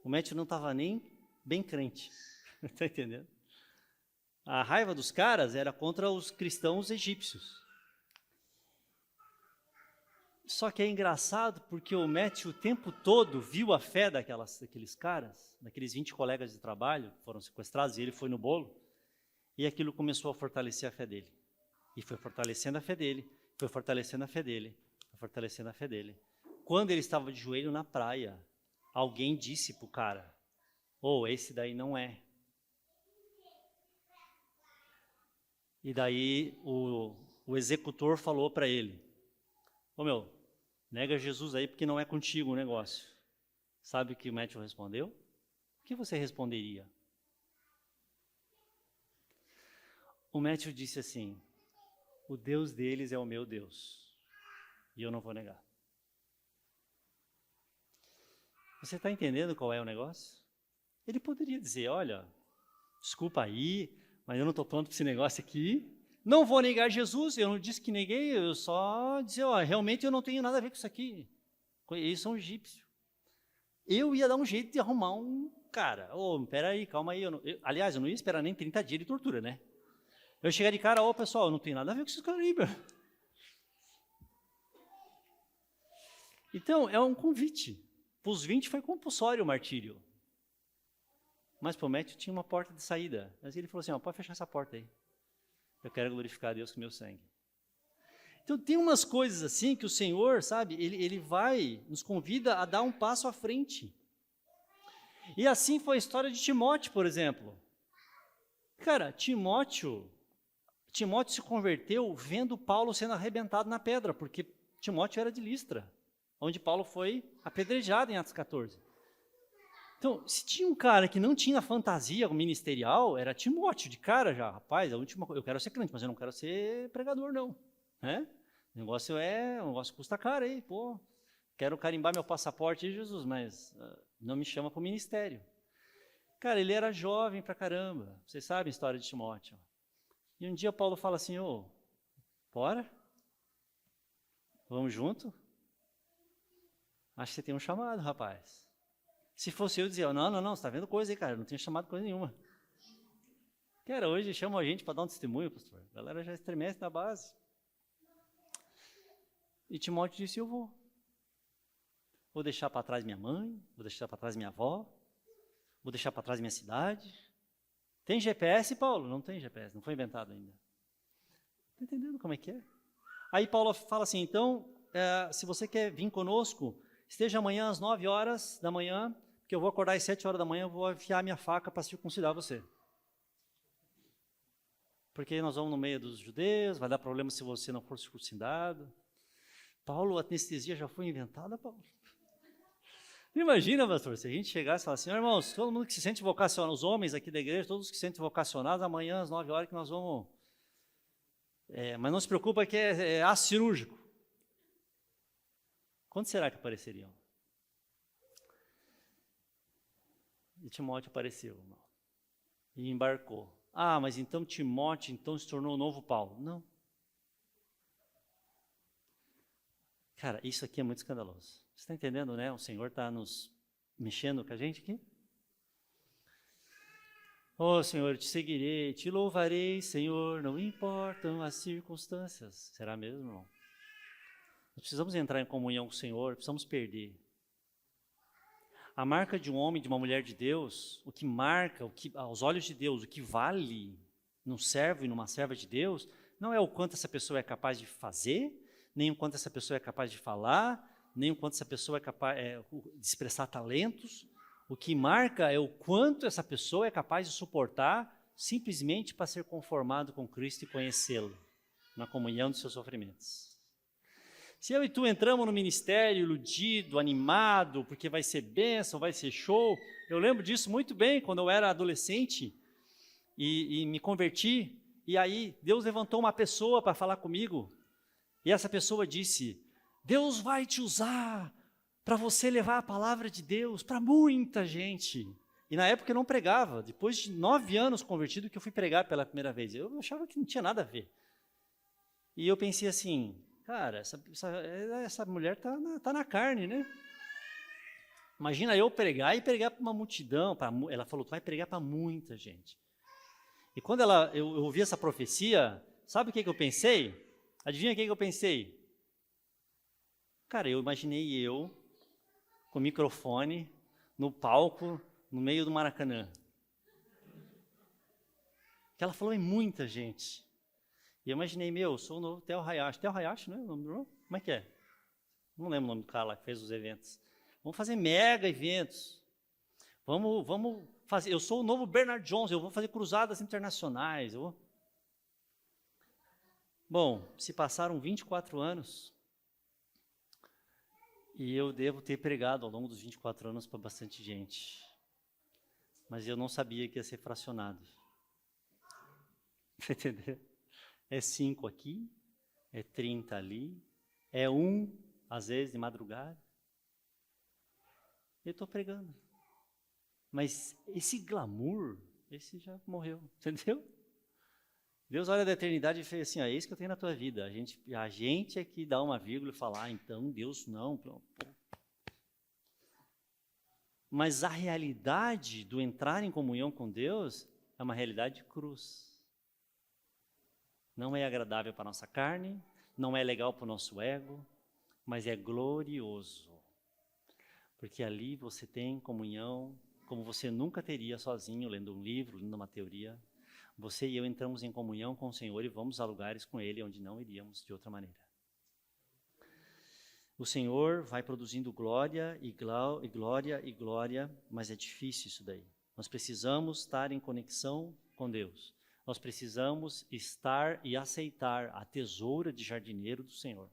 O Matthew não estava nem bem crente. Está entendendo? A raiva dos caras era contra os cristãos egípcios. Só que é engraçado porque o Matthew o tempo todo viu a fé daqueles caras, daqueles 20 colegas de trabalho que foram sequestrados, e ele foi no bolo, e aquilo começou a fortalecer a fé dele. E foi fortalecendo a fé dele, foi fortalecendo a fé dele, foi fortalecendo a fé dele. Quando ele estava de joelho na praia, alguém disse para o cara, esse daí não é. E daí o executor falou para ele, nega Jesus aí porque não é contigo o negócio. Sabe o que o Matthew respondeu? O que você responderia? O Matthew disse assim, o Deus deles é o meu Deus, e eu não vou negar. Você está entendendo qual é o negócio? Ele poderia dizer, olha, desculpa aí, mas eu não estou pronto para esse negócio aqui, não vou negar Jesus, eu não disse que neguei, eu só dizer, realmente eu não tenho nada a ver com isso aqui. Eles são egípcios. Eu ia dar um jeito de arrumar um cara. Peraí, calma aí. Aliás, eu não ia esperar nem 30 dias de tortura, né? Eu chegar de cara, pessoal, eu não tenho nada a ver com esses caras aí, meu. Então, é um convite. Para os 20 foi compulsório o martírio. Mas para o Matthew tinha uma porta de saída. Mas ele falou assim, pode fechar essa porta aí. Eu quero glorificar a Deus com o meu sangue. Então tem umas coisas assim que o Senhor, sabe, ele nos convida a dar um passo à frente. E assim foi a história de Timóteo, por exemplo. Cara, Timóteo se converteu vendo Paulo sendo arrebentado na pedra, porque Timóteo era de Listra, onde Paulo foi apedrejado em Atos 14. Então, se tinha um cara que não tinha fantasia ministerial, era Timóteo, de cara já. Rapaz, eu quero ser crente, mas eu não quero ser pregador, não. Né? O negócio custa caro aí, quero carimbar meu passaporte aí, Jesus, mas não me chama para o ministério. Cara, ele era jovem pra caramba, vocês sabem a história de Timóteo. E um dia Paulo fala assim, bora? Vamos junto? Acho que você tem um chamado, rapaz. Se fosse eu, dizia, não, você está vendo coisa aí, cara, não tinha chamado coisa nenhuma. Cara, hoje chamam a gente para dar um testemunho, pastor. A galera já estremece na base. E Timóteo disse, eu vou. Vou deixar para trás minha mãe, vou deixar para trás minha avó, vou deixar para trás minha cidade. Tem GPS, Paulo? Não tem GPS, não foi inventado ainda. Está entendendo como é que é? Aí Paulo fala assim, então, se você quer vir conosco, esteja amanhã às 9 horas da manhã, porque eu vou acordar às 7 horas da manhã, eu vou afiar minha faca para circuncidar você. Porque nós vamos no meio dos judeus, vai dar problema se você não for circuncidado. Paulo, a anestesia já foi inventada, Paulo? Imagina, pastor, se a gente chegasse e falasse assim, irmãos, todo mundo que se sente vocacionado, os homens aqui da igreja, todos que se sentem vocacionados, amanhã às 9 horas que nós vamos... mas não se preocupa que é aço cirúrgico. Quando será que apareceriam? E Timóteo apareceu, irmão, e embarcou. Mas então Timóteo se tornou o novo Paulo. Não. Cara, isso aqui é muito escandaloso. Você está entendendo, né? O Senhor está nos mexendo com a gente aqui? Oh, Senhor, eu te seguirei, te louvarei, Senhor, não importam as circunstâncias. Será mesmo, irmão? Nós precisamos entrar em comunhão com o Senhor, precisamos perder. A marca de um homem, de uma mulher de Deus, o que marca, aos olhos de Deus, o que vale num servo e numa serva de Deus, não é o quanto essa pessoa é capaz de fazer, nem o quanto essa pessoa é capaz de falar, nem o quanto essa pessoa é capaz de expressar talentos. O que marca é o quanto essa pessoa é capaz de suportar simplesmente para ser conformado com Cristo e conhecê-lo na comunhão de seus sofrimentos. Se eu e tu entramos no ministério iludido, animado, porque vai ser bênção, vai ser show, eu lembro disso muito bem quando eu era adolescente e me converti, e aí Deus levantou uma pessoa para falar comigo, e essa pessoa disse: Deus vai te usar para você levar a palavra de Deus para muita gente. E na época eu não pregava, depois de 9 anos convertido que eu fui pregar pela primeira vez, eu achava que não tinha nada a ver. E eu pensei assim, cara, essa mulher tá na carne, né? Imagina eu pregar e pregar para uma multidão, ela falou, tu vai pregar para muita gente. E quando eu ouvi essa profecia, sabe o que eu pensei? Adivinha o que eu pensei? Cara, eu imaginei eu com o microfone, no palco, no meio do Maracanã. Que ela falou em muita gente. E eu imaginei, eu sou o novo Theo Hayashi. Theo Hayashi, não é o nome do irmão? Como é que é? Não lembro o nome do cara lá que fez os eventos. Vamos fazer mega eventos. Vamos fazer. Eu sou o novo Bernard Jones, eu vou fazer cruzadas internacionais. Bom, se passaram 24 anos. E eu devo ter pregado ao longo dos 24 anos para bastante gente. Mas eu não sabia que ia ser fracionado. Você entendeu? É 5 aqui, é 30 ali, é 1, às vezes, de madrugada. Eu estou pregando. Mas esse glamour, esse já morreu, entendeu? Deus olha da eternidade e fez assim, é isso que eu tenho na tua vida. A gente é que dá uma vírgula e fala, então Deus não. Mas a realidade do entrar em comunhão com Deus é uma realidade de cruz. Não é agradável para a nossa carne, não é legal para o nosso ego, mas é glorioso. Porque ali você tem comunhão como você nunca teria sozinho, lendo um livro, lendo uma teoria. Você e eu entramos em comunhão com o Senhor e vamos a lugares com Ele onde não iríamos de outra maneira. O Senhor vai produzindo glória e glória e glória, mas é difícil isso daí. Nós precisamos estar em conexão com Deus. Nós precisamos estar e aceitar a tesoura de jardineiro do Senhor.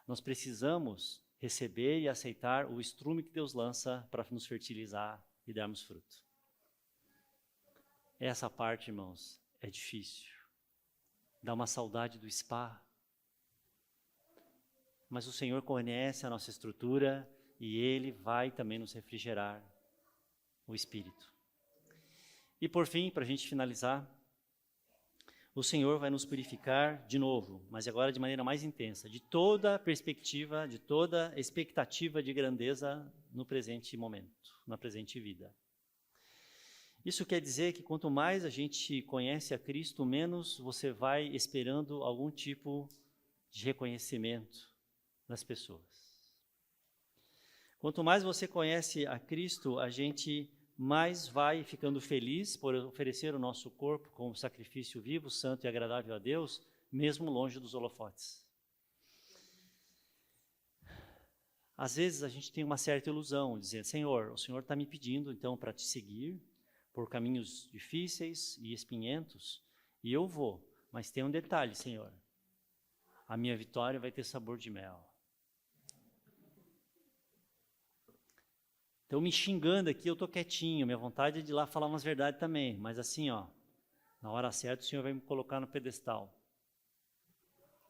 Nós precisamos receber e aceitar o estrume que Deus lança para nos fertilizar e darmos fruto. Essa parte, irmãos, é difícil. Dá uma saudade do spa. Mas o Senhor conhece a nossa estrutura e Ele vai também nos refrigerar o Espírito. E por fim, para a gente finalizar, o Senhor vai nos purificar de novo, mas agora de maneira mais intensa, de toda perspectiva, de toda expectativa de grandeza no presente momento, na presente vida. Isso quer dizer que quanto mais a gente conhece a Cristo, menos você vai esperando algum tipo de reconhecimento das pessoas. Quanto mais você conhece a Cristo, a gente mais vai ficando feliz por oferecer o nosso corpo como sacrifício vivo, santo e agradável a Deus, mesmo longe dos holofotes. Às vezes a gente tem uma certa ilusão, dizendo, Senhor, o Senhor está me pedindo então para te seguir por caminhos difíceis e espinhentos, e eu vou, mas tem um detalhe, Senhor, a minha vitória vai ter sabor de mel. Estão me xingando aqui, eu estou quietinho, minha vontade é de ir lá falar umas verdades também, mas assim, na hora certa o Senhor vai me colocar no pedestal.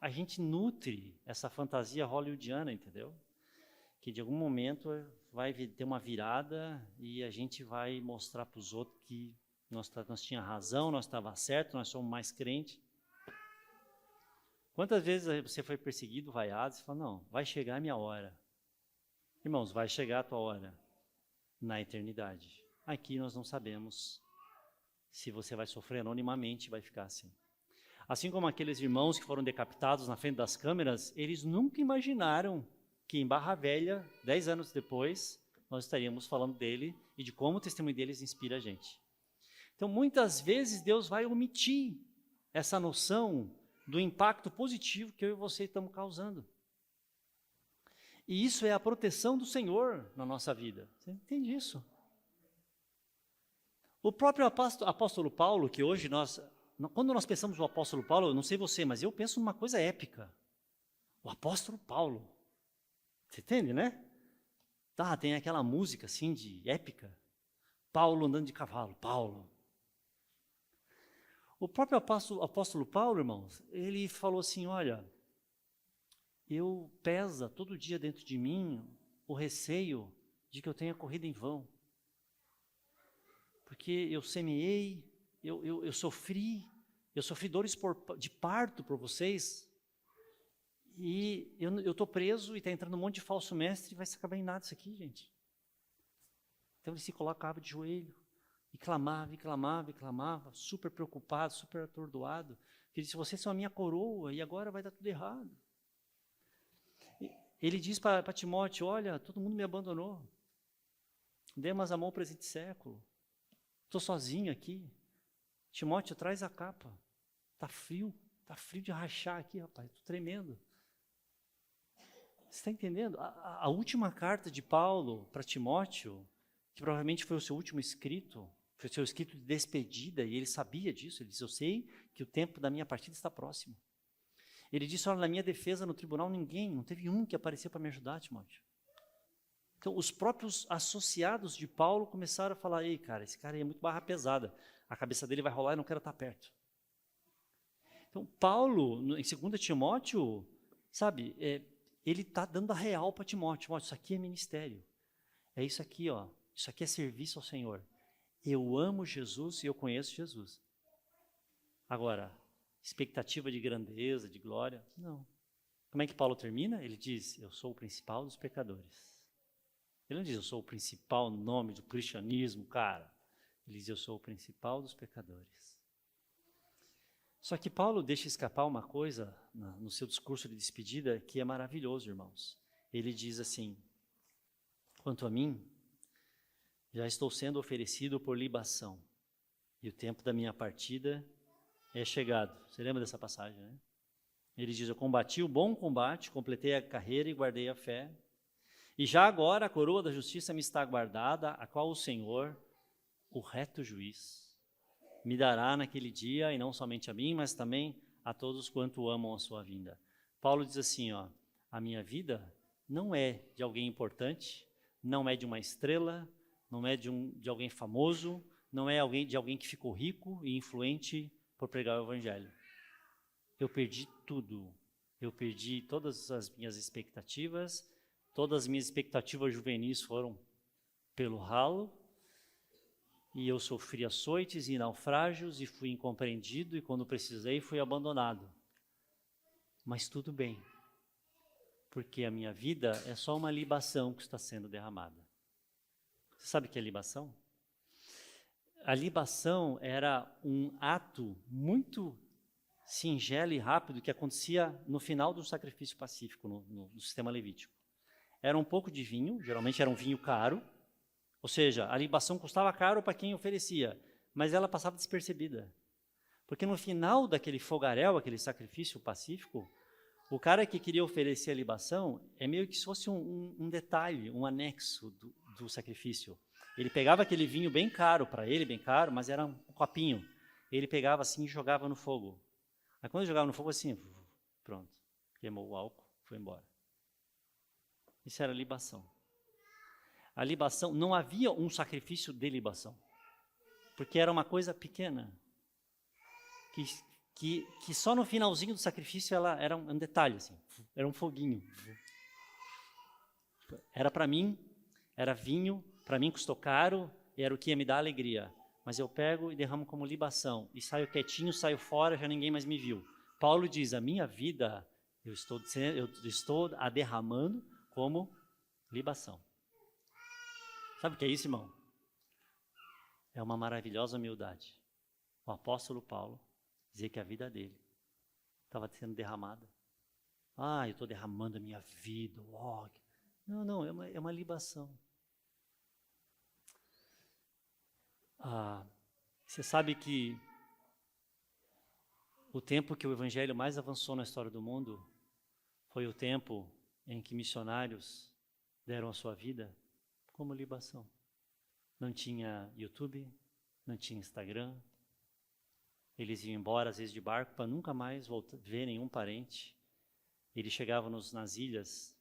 A gente nutre essa fantasia hollywoodiana, entendeu? Que de algum momento vai ter uma virada e a gente vai mostrar para os outros que nós tínhamos razão, nós estávamos certo, nós somos mais crentes. Quantas vezes você foi perseguido, vaiado, você fala, não, vai chegar a minha hora. Irmãos, vai chegar a tua hora. na eternidade. Aqui nós não sabemos se você vai sofrer anonimamente, vai ficar assim. Assim como aqueles irmãos que foram decapitados na frente das câmeras, eles nunca imaginaram que em Barra Velha, 10 anos depois, nós estaríamos falando dele e de como o testemunho deles inspira a gente. Então, muitas vezes, Deus vai omitir essa noção do impacto positivo que eu e você estamos causando. E isso é a proteção do Senhor na nossa vida. Você entende isso? O próprio apóstolo Paulo, que hoje quando nós pensamos no apóstolo Paulo, eu não sei você, mas eu penso numa coisa épica. O apóstolo Paulo. Você entende, né? Tá, tem aquela música assim de épica. Paulo andando de cavalo, Paulo. O próprio apóstolo Paulo, irmãos, ele falou assim, olha, pesa todo dia dentro de mim o receio de que eu tenha corrido em vão. Porque eu semeei, eu sofri dores de parto por vocês, e eu estou preso e está entrando um monte de falso mestre e vai se acabar em nada isso aqui, gente. Então ele se colocava de joelho e clamava, super preocupado, super atordoado. Ele disse, vocês são a minha coroa e agora vai dar tudo errado. Ele diz para Timóteo, olha, todo mundo me abandonou. Demas amou o presente século. Estou sozinho aqui. Timóteo, traz a capa. Está frio de rachar aqui, rapaz. Estou tremendo. Você está entendendo? A última carta de Paulo para Timóteo, que provavelmente foi o seu último escrito, foi o seu escrito de despedida, e ele sabia disso. Ele disse, eu sei que o tempo da minha partida está próximo. Ele disse, olha, na minha defesa no tribunal, não teve um que apareceu para me ajudar, Timóteo. Então, os próprios associados de Paulo começaram a falar, ei, cara, esse cara aí é muito barra pesada, a cabeça dele vai rolar e não quero estar perto. Então, Paulo, em 2 Timóteo, sabe, ele está dando a real para Timóteo. Timóteo, isso aqui é ministério. É isso aqui, ó. Isso aqui é serviço ao Senhor. Eu amo Jesus e eu conheço Jesus. Agora, expectativa de grandeza, de glória, não. Como é que Paulo termina? Ele diz, eu sou o principal dos pecadores. Ele não diz, eu sou o principal nome do cristianismo, cara. Ele diz, eu sou o principal dos pecadores. Só que Paulo deixa escapar uma coisa no seu discurso de despedida que é maravilhoso, irmãos. Ele diz assim, quanto a mim, já estou sendo oferecido por libação, e o tempo da minha partida é chegado. Você lembra dessa passagem, né? Ele diz, eu combati o bom combate, completei a carreira e guardei a fé. E já agora a coroa da justiça me está guardada, a qual o Senhor, o reto juiz, me dará naquele dia, e não somente a mim, mas também a todos quanto amam a sua vinda. Paulo diz assim, ó, a minha vida não é de alguém importante, não é de uma estrela, não é de alguém famoso, não é de alguém que ficou rico e influente por pregar o evangelho. Eu perdi tudo. Eu perdi todas as minhas expectativas, todas as minhas expectativas juvenis foram pelo ralo, e eu sofri açoites e naufrágios, e fui incompreendido, e quando precisei fui abandonado. Mas tudo bem, porque a minha vida é só uma libação que está sendo derramada. Você sabe o que é libação? A libação era um ato muito singelo e rápido que acontecia no final do sacrifício pacífico, no sistema levítico. Era um pouco de vinho, geralmente era um vinho caro, ou seja, a libação custava caro para quem oferecia, mas ela passava despercebida. Porque no final daquele fogaréu, aquele sacrifício pacífico, o cara que queria oferecer a libação é meio que se fosse um detalhe, um anexo do sacrifício. Ele pegava aquele vinho bem caro, para ele bem caro, mas era um copinho. Ele pegava assim e jogava no fogo. Aí quando jogava no fogo assim, pronto, queimou o álcool, foi embora. Isso era libação. A libação, não havia um sacrifício de libação, porque era uma coisa pequena, que só no finalzinho do sacrifício ela era um detalhe, assim, era um foguinho. Era para mim, era vinho, para mim custou caro, e era o que ia me dar alegria. Mas eu pego e derramo como libação, e saio quietinho, saio fora, já ninguém mais me viu. Paulo diz, a minha vida, eu estou a derramando como libação. Sabe o que é isso, irmão? É uma maravilhosa humildade. O apóstolo Paulo dizia que a vida dele estava sendo derramada. Eu estou derramando a minha vida. Não, é uma libação. Você sabe que o tempo que o evangelho mais avançou na história do mundo foi o tempo em que missionários deram a sua vida como libação. Não tinha YouTube, não tinha Instagram. Eles iam embora, às vezes, de barco para nunca mais ver nenhum parente. Eles chegavam nas ilhas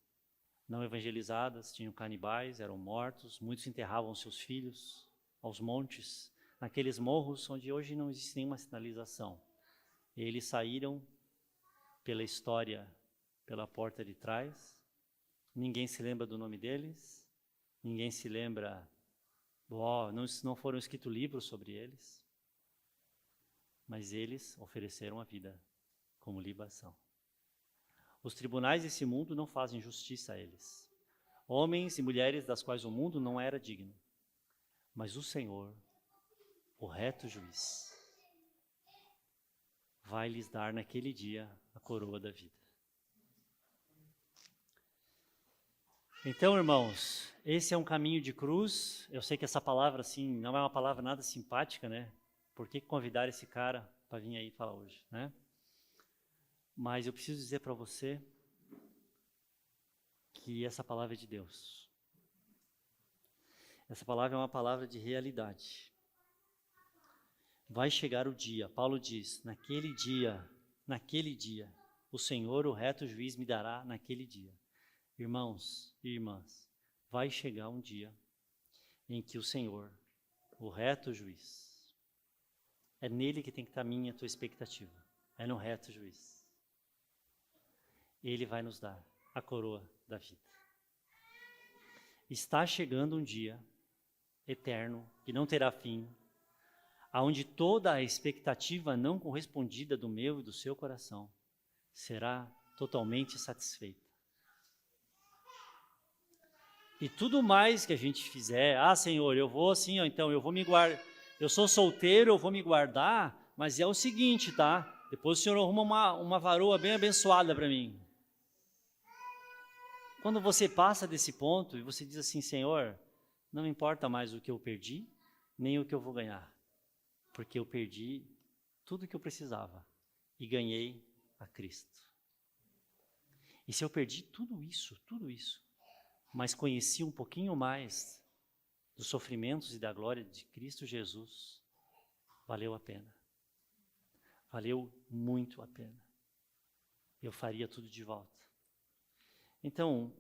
não evangelizadas, tinham canibais, eram mortos, muitos enterravam seus filhos aos montes, naqueles morros onde hoje não existe nenhuma sinalização. Eles saíram pela história, pela porta de trás, ninguém se lembra do nome deles, ninguém se lembra, não foram escritos livros sobre eles, mas eles ofereceram a vida como libação. Os tribunais desse mundo não fazem justiça a eles. Homens e mulheres das quais o mundo não era digno. Mas o Senhor, o reto juiz, vai lhes dar naquele dia a coroa da vida. Então, irmãos, esse é um caminho de cruz. Eu sei que essa palavra, assim, não é uma palavra nada simpática, né? Por que convidar esse cara para vir aí falar hoje, né? Mas eu preciso dizer para você que essa palavra é de Deus. Essa palavra é uma palavra de realidade. Vai chegar o dia, Paulo diz, naquele dia, o Senhor, o reto juiz, me dará naquele dia. Irmãos e irmãs, vai chegar um dia em que o Senhor, o reto juiz, é nele que tem que estar a minha e a tua expectativa, é no reto juiz. Ele vai nos dar a coroa da vida. Está chegando um dia eterno, que não terá fim, aonde toda a expectativa não correspondida do meu e do seu coração será totalmente satisfeita. E tudo mais que a gente fizer, Senhor, eu vou assim, então eu vou me guardar, eu sou solteiro, eu vou me guardar, mas é o seguinte, tá? Depois o Senhor arruma uma varoa bem abençoada para mim. Quando você passa desse ponto e você diz assim, Senhor, não importa mais o que eu perdi, nem o que eu vou ganhar, porque eu perdi tudo o que eu precisava e ganhei a Cristo. E se eu perdi tudo isso, mas conheci um pouquinho mais dos sofrimentos e da glória de Cristo Jesus, valeu a pena. Valeu muito a pena. Eu faria tudo de volta. Então,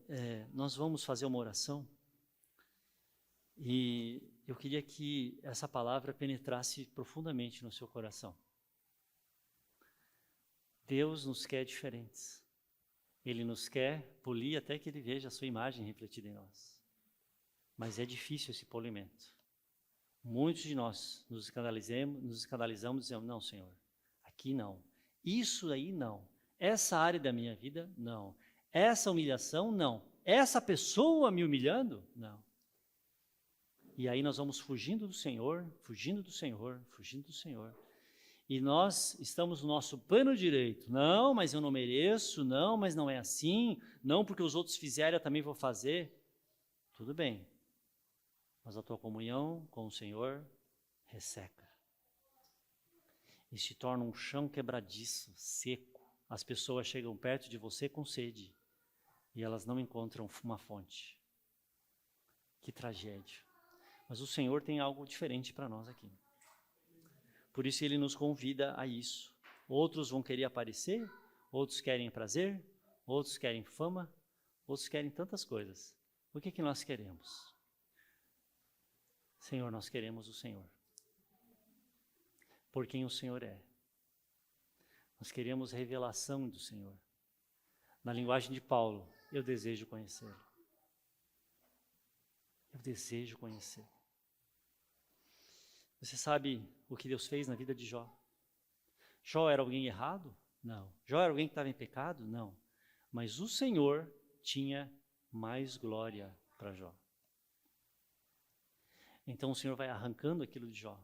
nós vamos fazer uma oração e eu queria que essa palavra penetrasse profundamente no seu coração. Deus nos quer diferentes. Ele nos quer polir até que Ele veja a sua imagem refletida em nós. Mas é difícil esse polimento. Muitos de nós nos escandalizamos dizendo, não, Senhor, aqui não. Isso aí não. Essa área da minha vida, não. Essa humilhação, não. Essa pessoa me humilhando, não. E aí nós vamos fugindo do Senhor. E nós estamos no nosso plano direito. Não, mas eu não mereço. Não, mas não é assim. Não, porque os outros fizeram, eu também vou fazer. Tudo bem. Mas a tua comunhão com o Senhor resseca. E se torna um chão quebradiço, seco. As pessoas chegam perto de você com sede. E elas não encontram uma fonte. Que tragédia. Mas o Senhor tem algo diferente para nós aqui. Por isso Ele nos convida a isso. Outros vão querer aparecer, outros querem prazer, outros querem fama, outros querem tantas coisas. O que nós queremos? Senhor, nós queremos o Senhor. Por quem o Senhor é. Nós queremos revelação do Senhor. Na linguagem de Paulo, eu desejo conhecê-lo. Eu desejo conhecê-lo. Você sabe o que Deus fez na vida de Jó? Jó era alguém errado? Não. Jó era alguém que estava em pecado? Não. Mas o Senhor tinha mais glória para Jó. Então o Senhor vai arrancando aquilo de Jó.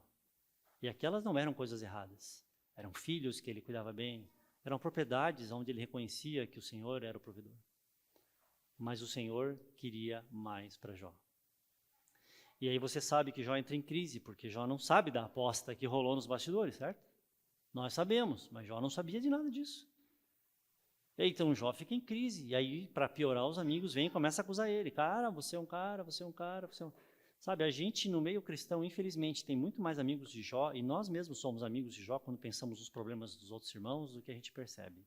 E aquelas não eram coisas erradas. Eram filhos que ele cuidava bem. Eram propriedades onde ele reconhecia que o Senhor era o provedor. Mas o Senhor queria mais para Jó. E aí você sabe que Jó entra em crise, porque Jó não sabe da aposta que rolou nos bastidores, certo? Nós sabemos, mas Jó não sabia de nada disso. E então Jó fica em crise. E aí, para piorar, os amigos vêm e começam a acusar ele. Cara, você é um cara, você é um cara, você é um... Sabe, a gente no meio cristão, infelizmente, tem muito mais amigos de Jó, e nós mesmos somos amigos de Jó quando pensamos nos problemas dos outros irmãos do que a gente percebe.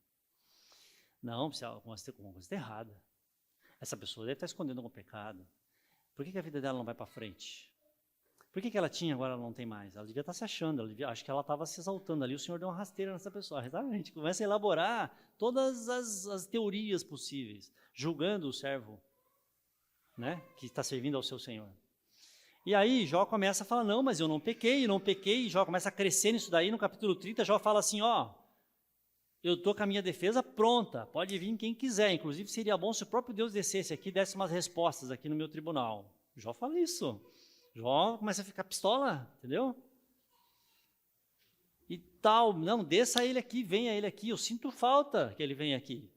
Não, alguma coisa está errada. Essa pessoa deve estar escondendo algum pecado. Por que a vida dela não vai para frente? Por que ela tinha, agora ela não tem mais? Ela devia estar se achando, acho que ela estava se exaltando ali, o Senhor deu uma rasteira nessa pessoa. A gente começa a elaborar todas as teorias possíveis, julgando o servo, né, que está servindo ao seu Senhor. E aí Jó começa a falar, não, mas eu não pequei, e Jó começa a crescer nisso daí. No capítulo 30, Jó fala assim, eu estou com a minha defesa pronta, pode vir quem quiser, inclusive seria bom se o próprio Deus descesse aqui e desse umas respostas aqui no meu tribunal. Jó fala isso. Jó começa a ficar pistola, entendeu? E tal, não, desça ele aqui, venha ele aqui, eu sinto falta que ele venha aqui.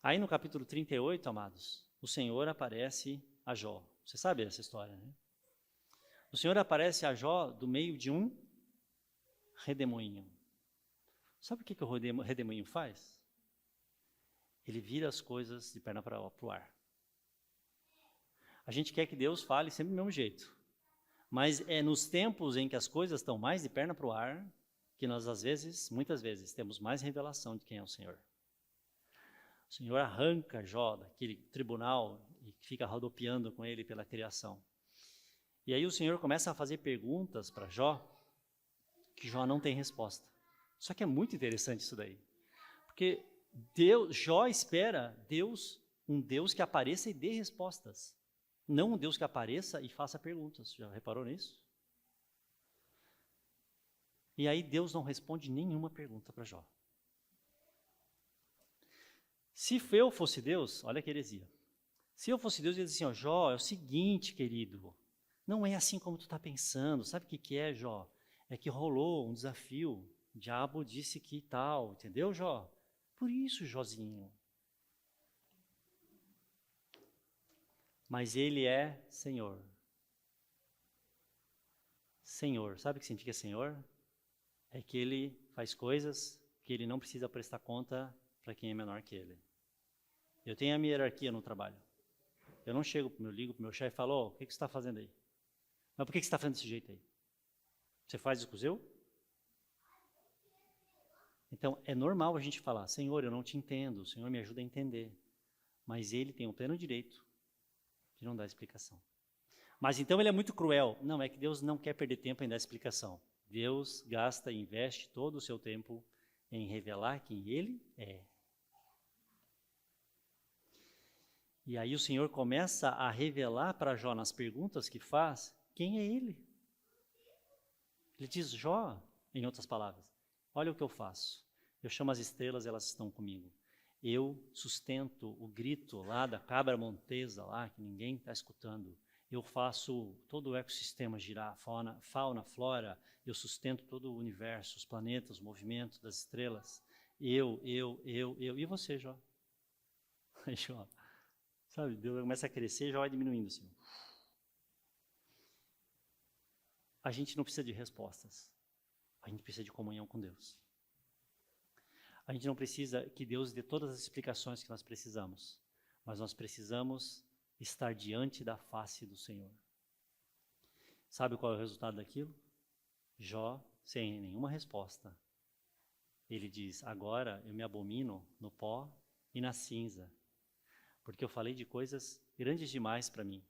Aí no capítulo 38, amados, o Senhor aparece a Jó. Você sabe essa história, né? O Senhor aparece a Jó do meio de um redemoinho. Sabe o que o redemoinho faz? Ele vira as coisas de perna para o ar. A gente quer que Deus fale sempre do mesmo jeito. Mas é nos tempos em que as coisas estão mais de perna para o ar que nós, às vezes, muitas vezes, temos mais revelação de quem é o Senhor. O Senhor arranca Jó daquele tribunal e fica rodopiando com ele pela criação. E aí o Senhor começa a fazer perguntas para Jó, que Jó não tem resposta. Só que é muito interessante isso daí. Porque Jó espera um Deus que apareça e dê respostas. Não um Deus que apareça e faça perguntas. Já reparou nisso? E aí Deus não responde nenhuma pergunta para Jó. Se eu fosse Deus, olha que heresia. Se eu fosse Deus, eu ia dizer assim, Jó, é o seguinte, querido, não é assim como tu está pensando. Sabe o que é, Jó? É que rolou um desafio. O diabo disse que tal, entendeu, Jó? Por isso, Józinho. Mas ele é Senhor. Senhor, sabe o que significa Senhor? É que ele faz coisas que ele não precisa prestar conta para quem é menor que ele. Eu tenho a minha hierarquia no trabalho. Eu não ligo para o meu chefe e falo, o que você está fazendo aí? Mas por que você está fazendo desse jeito aí? Você faz isso com o seu? Então, é normal a gente falar, Senhor, eu não te entendo, o Senhor me ajuda a entender. Mas ele tem o pleno direito de não dar explicação. Mas então ele é muito cruel. Não, é que Deus não quer perder tempo em dar explicação. Deus gasta e investe todo o seu tempo em revelar quem ele é. E aí o Senhor começa a revelar para Jó nas perguntas que faz, quem é ele? Ele diz, Jó, em outras palavras, olha o que eu faço. Eu chamo as estrelas, elas estão comigo. Eu sustento o grito lá da cabra montesa, lá, que ninguém está escutando. Eu faço todo o ecossistema girar, fauna, flora. Eu sustento todo o universo, os planetas, os movimentos das estrelas. Eu. E você, Jó? Aí, Jó, sabe, Deus começa a crescer e Jó vai diminuindo assim. A gente não precisa de respostas. A gente precisa de comunhão com Deus. A gente não precisa que Deus dê todas as explicações que nós precisamos, mas nós precisamos estar diante da face do Senhor. Sabe qual é o resultado daquilo? Jó, sem nenhuma resposta, ele diz, agora eu me abomino no pó e na cinza, porque eu falei de coisas grandes demais para mim,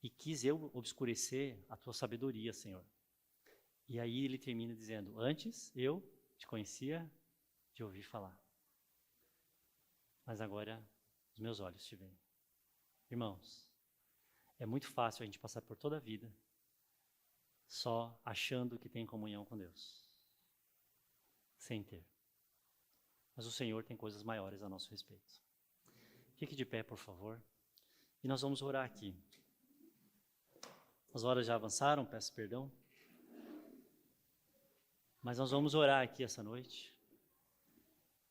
e quis eu obscurecer a tua sabedoria, Senhor. E aí ele termina dizendo, antes eu te conhecia de ouvir falar, mas agora os meus olhos te veem. Irmãos, é muito fácil a gente passar por toda a vida só achando que tem comunhão com Deus, sem ter. Mas o Senhor tem coisas maiores a nosso respeito. Fique de pé, por favor, e nós vamos orar aqui. As horas já avançaram, peço perdão. Mas nós vamos orar aqui essa noite.